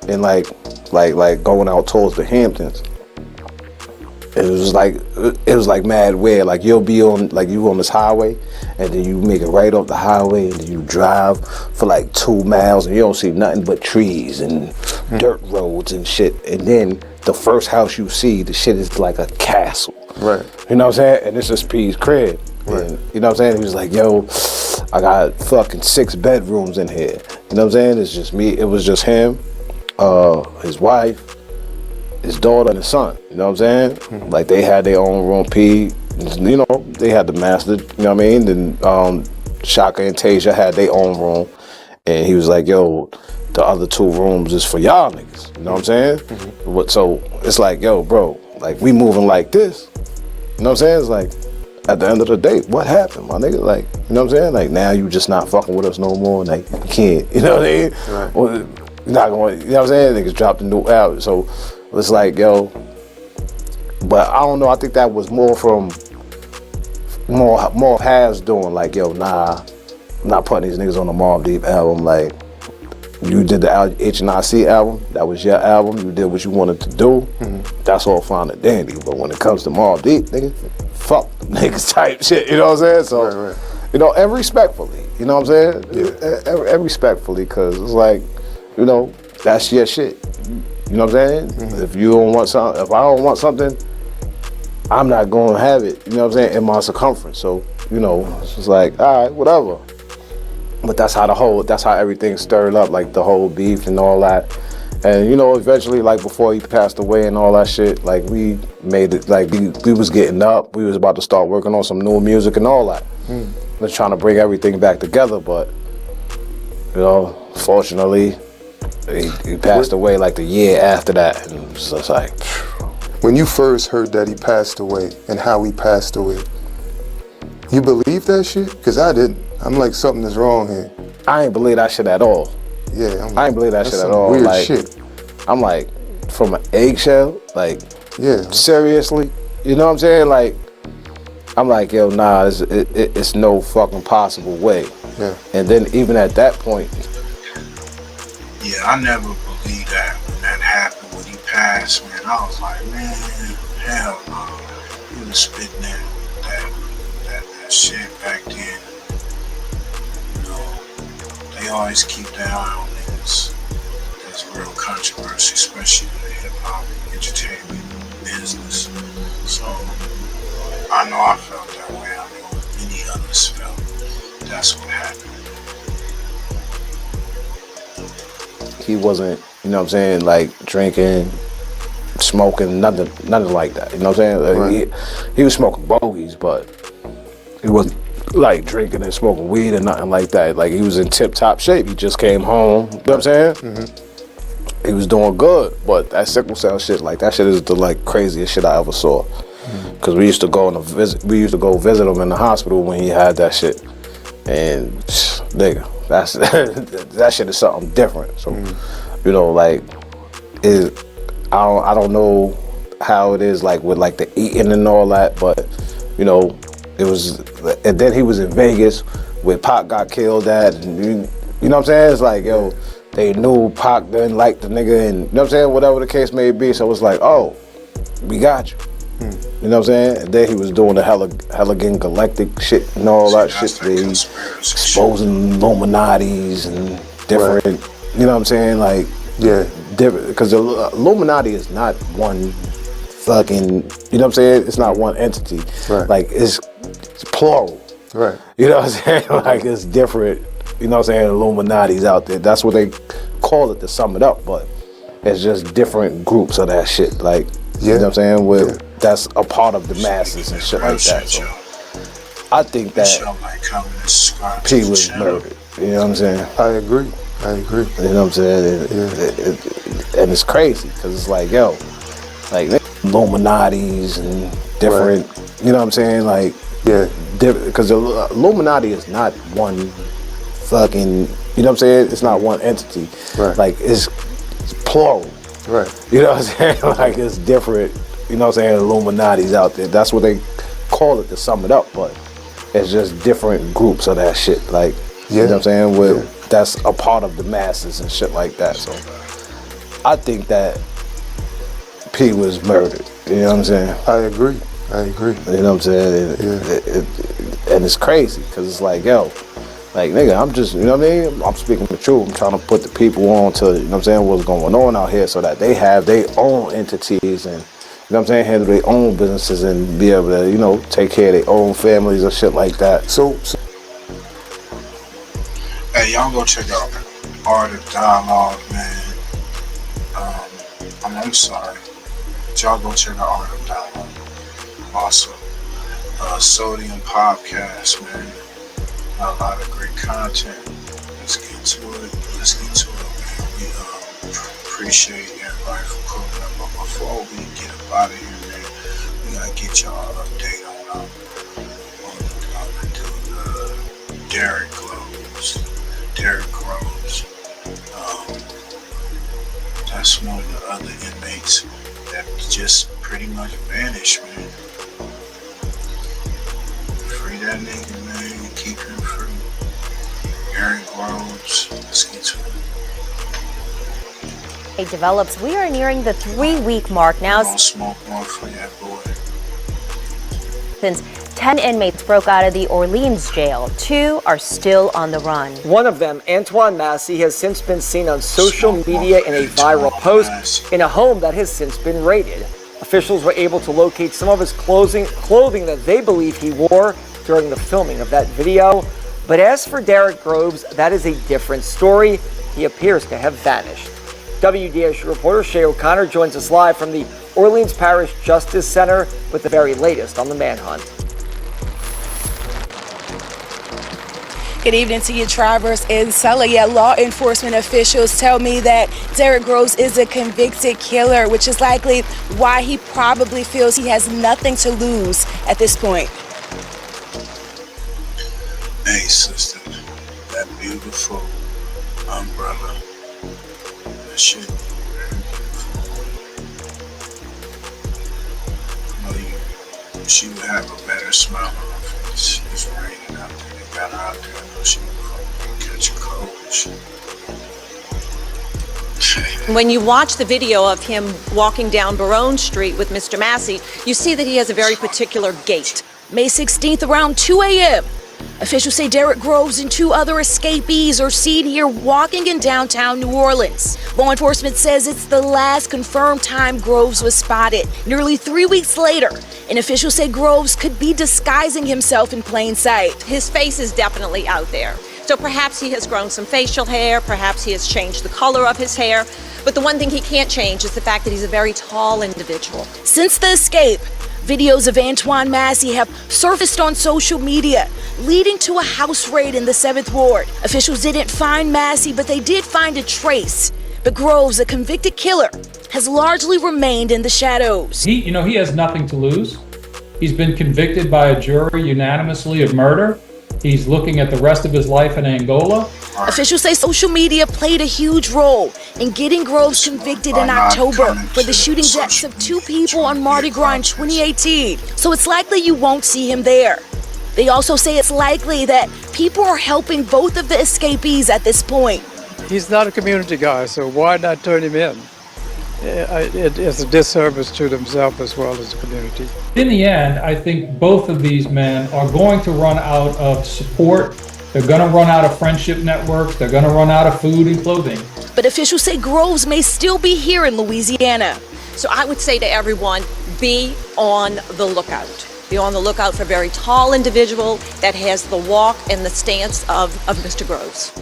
and like going out towards the Hamptons. It was like mad weird. Like, you'll be on, like, you on this highway, and then you make it right off the highway, and then you drive for like 2 miles, and you don't see nothing but trees and dirt roads and shit. And then the first house you see, the shit is like a castle. Right. You know what I'm saying? And this is P's crib. Right. And, you know what I'm saying? He was like, yo, I got fucking 6 bedrooms in here. You know what I'm saying? It's just me. It was just him, his wife, his daughter, and his son. You know what I'm saying? Mm-hmm. Like, they had their own room. P, you know, they had the master. You know what I mean? Then Shaka and Tasia had their own room, and he was like, "Yo, the other 2 rooms is for y'all niggas." You know what I'm saying? Mm-hmm. So it's like, yo, bro, like, we moving like this. You know what I'm saying? It's like, at the end of the day, what happened, my nigga? Like, you know what I'm saying? Like, now you just not fucking with us no more. Like, you can't. You know what I mean? Right. Well, you're not going. You know what I'm saying? Niggas dropped a new album, so. It's like, yo, but I don't know. I think that was more from more of Hav's doing. Like, yo, nah, I'm not putting these niggas on the Mobb Deep album. Like, you did the HNIC album. That was your album. You did what you wanted to do. Mm-hmm. That's all fine and dandy. But when it comes to Mobb Deep, nigga, fuck them niggas type shit. You know what I'm saying? So, right. You know, and respectfully. You know what I'm saying? Yeah. And respectfully, because it's like, you know, that's your shit. You know what I'm saying? Mm-hmm. If you don't want something, if I don't want something, I'm not going to have it. You know what I'm saying? In my circumference. So, you know, it's just like, all right, whatever. But that's how everything stirred up, like the whole beef and all that. And, you know, eventually, like, before he passed away and all that shit, like, we made it, like, we was getting up. We was about to start working on some new music and all that. Just trying to bring everything back together. But, you know, fortunately, he passed away like the year after that, and it's just like. When you first heard that he passed away and how he passed away, you believe that shit? Because I didn't. I'm like, something is wrong here. I ain't believe that shit at all. Yeah, I ain't believe that shit at all. Weird like, shit. I'm like, from an eggshell, like, yeah, seriously, you know what I'm saying? Like, I'm like, yo, nah, it's no fucking possible way. Yeah. And then even at that point. Yeah, I never believed that when that happened, when he passed, man. I was like, man, hell no. He was spitting that shit back then. You know, they always keep their eye on niggas. There's real controversy, especially in the hip-hop entertainment business. So, I know I felt that way. I know many others felt. That's what happened. he wasn't, you know what I'm saying, like drinking, smoking, nothing like that. You know what I'm saying? Like, he was smoking bogeys, but he wasn't like drinking and smoking weed and nothing like that. Like, he was in tip-top shape. He just came home. You know what I'm saying? He was doing good, but that sickle cell shit, like, that shit is the like craziest shit I ever saw. Cause we used to go visit him in the hospital when he had that shit, and nigga, that shit is something different. So, you know, like, I don't know how it is like with like the eating and all that, but you know, it was, and then he was in Vegas where Pac got killed at, and you know what I'm saying? It's like, yo, they knew Pac didn't like the nigga, and you know what I'm saying, whatever the case may be. So it was like, oh, we got you. You know what I'm saying? And then he was doing the Halligan Galactic shit and all that shit. He's exposing Illuminatis and different, you know what I'm saying? Like, different, because the Illuminati is not one fucking, you know what I'm saying? It's not one entity. Like, it's plural. You know what I'm saying? Like, it's different, you know what I'm saying, Illuminati's out there. That's what they call it to sum it up, but it's just different groups of that shit. Like, you know what I'm saying? That's a part of the masses and shit like that. So I think that P was murdered. You know what I'm saying? I agree. You know what I'm saying? And it's crazy because it's like, yo, like Illuminatis and different, you know what I'm saying? Like, because the Illuminati is not one fucking, you know what I'm saying? It's not one entity. Like, it's plural. You know what I'm saying? Like, it's different, you know what I'm saying, Illuminati's out there. That's what they call it to sum it up, but it's just different groups of that shit. Like, you know what I'm saying? That's a part of the masses and shit like that. So I think that P was murdered. You know what I'm saying? I agree. You know what I'm saying? And it's crazy because it's like, yo, like, nigga, I'm just, you know what I mean? I'm speaking the truth. I'm trying to put the people on to, you know what I'm saying, what's going on out here so that they have their own entities and, you know what I'm saying, handle their own businesses and be able to, you know, take care of their own families or shit like that. So hey, y'all go check out Art of Dialogue, man. I'm sorry. But y'all go check out Art of Dialogue. Also, Sodium Podcast, man. A lot of great content. Let's get to it, man. We appreciate everybody for pulling up. But before we get up out of here, man, we gotta get y'all an update on Derek Groves. That's one of the other inmates that just pretty much vanished, man. Free that nigga, man. Keep him free. Derek Groves. Let's get to it. It develops. We are nearing the 3-week mark now. Don't smoke more for that boy. Since 10 inmates broke out of the Orleans jail, 2 are still on the run. One of them, Antoine Massey, has since been seen on social media in a viral post in a home that has since been raided. Officials were able to locate some of his clothing that they believe he wore during the filming of that video. But as for Derek Groves, that is a different story. He appears to have vanished. WDSU reporter Shay O'Connor joins us live from the Orleans Parish Justice Center with the very latest on the manhunt. Good evening to you, Travers and Sully. Yeah, law enforcement officials tell me that Derek Groves is a convicted killer, which is likely why he probably feels he has nothing to lose at this point. Hey, sister, that beautiful umbrella, that shit very beautiful. I know she would have a better smile on her face. It's raining out there. They got her out there. I know she would catch a cold and shit. When you watch the video of him walking down Barone Street with Mr. Massey, you see that he has a very particular gait. May 16th around 2 a.m. Officials say Derek Groves and 2 other escapees are seen here walking in downtown New Orleans. Law enforcement says it's the last confirmed time Groves was spotted. Nearly 3 weeks later, and officials say Groves could be disguising himself in plain sight. His face is definitely out there. So perhaps he has grown some facial hair, perhaps he has changed the color of his hair, but the one thing he can't change is the fact that he's a very tall individual. Since the escape, videos of Antoine Massey have surfaced on social media, leading to a house raid in the 7th Ward. Officials didn't find Massey, but they did find a trace. But Groves, a convicted killer, has largely remained in the shadows. He has nothing to lose. He's been convicted by a jury unanimously of murder. He's looking at the rest of his life in Angola. Officials say social media played a huge role in getting Groves convicted in October for the shooting deaths of 2 people on Mardi Gras in 2018. So it's likely you won't see him there. They also say it's likely that people are helping both of the escapees at this point. He's not a community guy, so why not turn him in? It's a disservice to themselves as well as the community. In the end, I think both of these men are going to run out of support. They're going to run out of friendship networks. They're going to run out of food and clothing. But officials say Groves may still be here in Louisiana. So I would say to everyone, be on the lookout. Be on the lookout for a very tall individual that has the walk and the stance of Mr. Groves.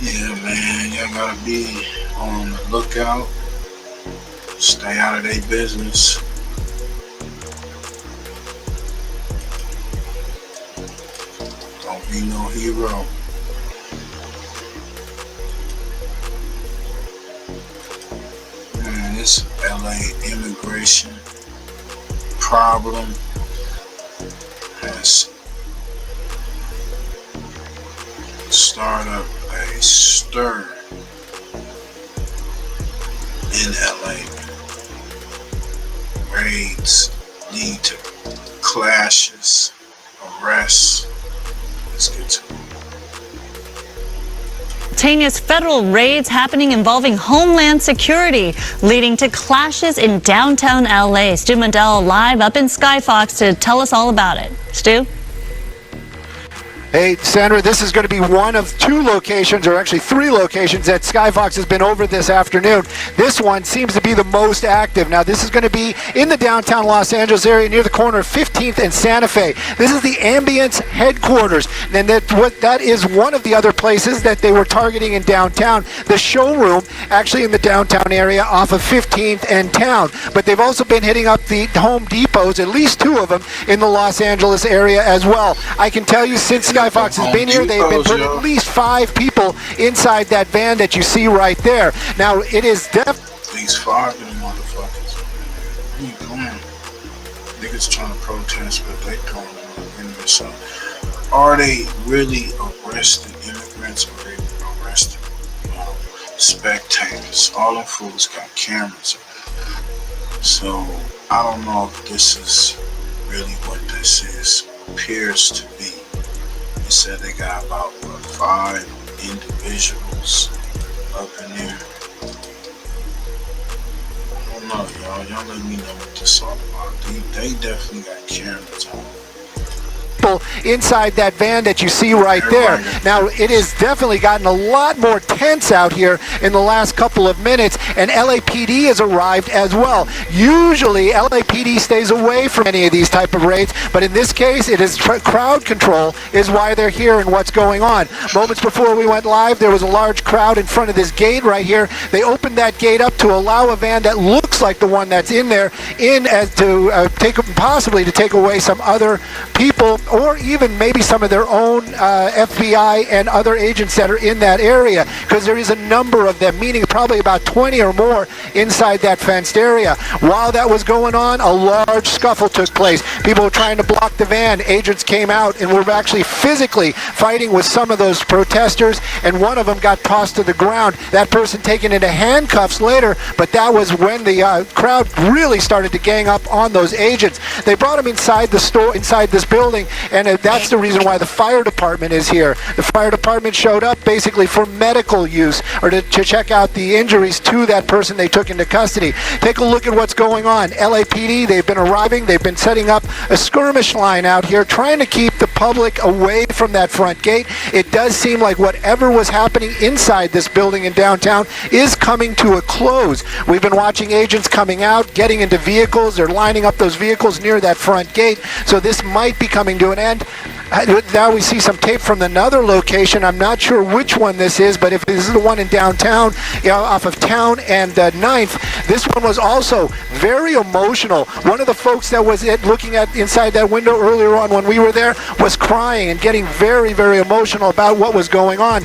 Yeah, man, y'all gotta be on the lookout. Stay out of their business. Don't be no hero. Man, this LA immigration problem has started up a stir in LA. Raids lead to clashes, arrests. Let's get to it. Simultaneous federal raids happening involving Homeland Security, leading to clashes in downtown LA. Stu Mandel live up in Skyfox to tell us all about it. Stu? Hey, Sandra, this is going to be one of 2 locations, or actually 3 locations, that Skyfox has been over this afternoon. This one seems to be the most active. Now, this is going to be in the downtown Los Angeles area near the corner of 15th and Santa Fe. This is the Ambience headquarters, and that is one of the other places that they were targeting in downtown. The showroom, actually in the downtown area off of 15th and Town. But they've also been hitting up the Home Depots, at least 2 of them, in the Los Angeles area as well. I can tell you, since Skyfox has been here, they've been putting at least 5 people inside that van that you see right there. Now, it is At least 5 of them motherfuckers. What are you doing? Niggas trying to protest, but they throwing them in there. So, are they really arresting immigrants, or are they arresting spectators? All them fools got cameras. So, I don't know if this is really what this is. Appears to be. They said they got about 5 individuals up in there. I don't know, y'all. Y'all let me know what this is all about. They definitely got cameras on. Inside that van that you see right there. Now, it has definitely gotten a lot more tense out here in the last couple of minutes, and LAPD has arrived as well. Usually, LAPD stays away from any of these type of raids, but in this case, it is crowd control is why they're here and what's going on. Moments before we went live, there was a large crowd in front of this gate right here. They opened that gate up to allow a van that looks like the one that's in there in as to possibly to take away some other people, or even maybe some of their own FBI and other agents that are in that area, because there is a number of them, meaning probably about 20 or more inside that fenced area. While that was going on, a large scuffle took place. People were trying to block the van. Agents came out and were actually physically fighting with some of those protesters, and one of them got tossed to the ground. That person taken into handcuffs later, but that was when the crowd really started to gang up on those agents. They brought them inside the store, inside this building, and that's the reason why the fire department is here. The fire department showed up basically for medical use, or to check out the injuries to that person they took into custody. Take a look at what's going on. LAPD, they've been arriving, they've been setting up a skirmish line out here, trying to keep the public away from that front gate. It does seem like whatever was happening inside this building in downtown is coming to a close. We've been watching agents coming out, getting into vehicles. They're lining up those vehicles near that front gate, so this might be coming to an end. Now we see some tape from another location. I'm not sure which one this is, but if this is the one in downtown, off of Town and 9th, this one was also very emotional. One of the folks that was looking at inside that window earlier on when we were there was crying and getting very, very emotional about what was going on.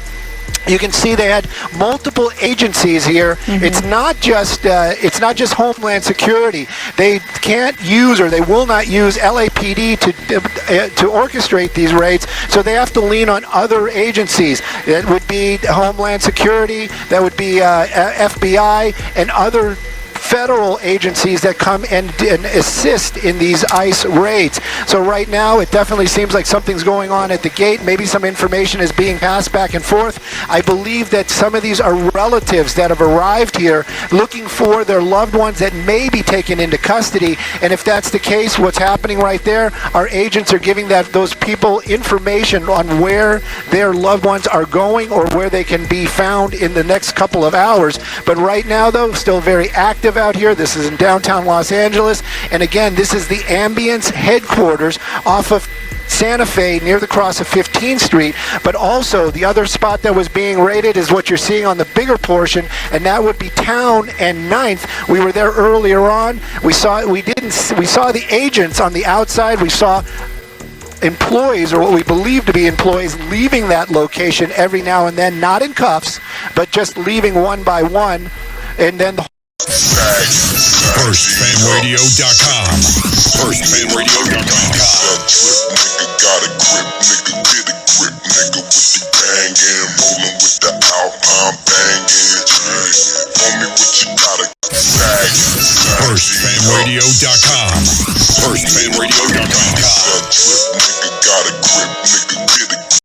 You can see they had multiple agencies here. It's not just Homeland Security. They can't use, or they will not use, LAPD to orchestrate these raids. So they have to lean on other agencies. That would be Homeland Security. That would be FBI and other federal agencies that come and assist in these ICE raids. So right now, it definitely seems like something's going on at the gate. Maybe some information is being passed back and forth. I believe that some of these are relatives that have arrived here looking for their loved ones that may be taken into custody. And if that's the case, what's happening right there, our agents are giving those people information on where their loved ones are going or where they can be found in the next couple of hours. But right now, though, still very active out here. This is in downtown Los Angeles, and again, this is the Ambience headquarters off of Santa Fe near the cross of 15th Street. But also the other spot that was being raided is what you're seeing on the bigger portion, and that would be Town and 9th. We were there earlier on. We saw the agents on the outside. We saw employees, or what we believe to be employees, leaving that location every now and then, not in cuffs, but just leaving one by one, and then the FirstFamRadio.com. FirstFamRadio.com. Nigga got a grip, nigga get a grip, nigga with the gang and rolling with the Alpine banging.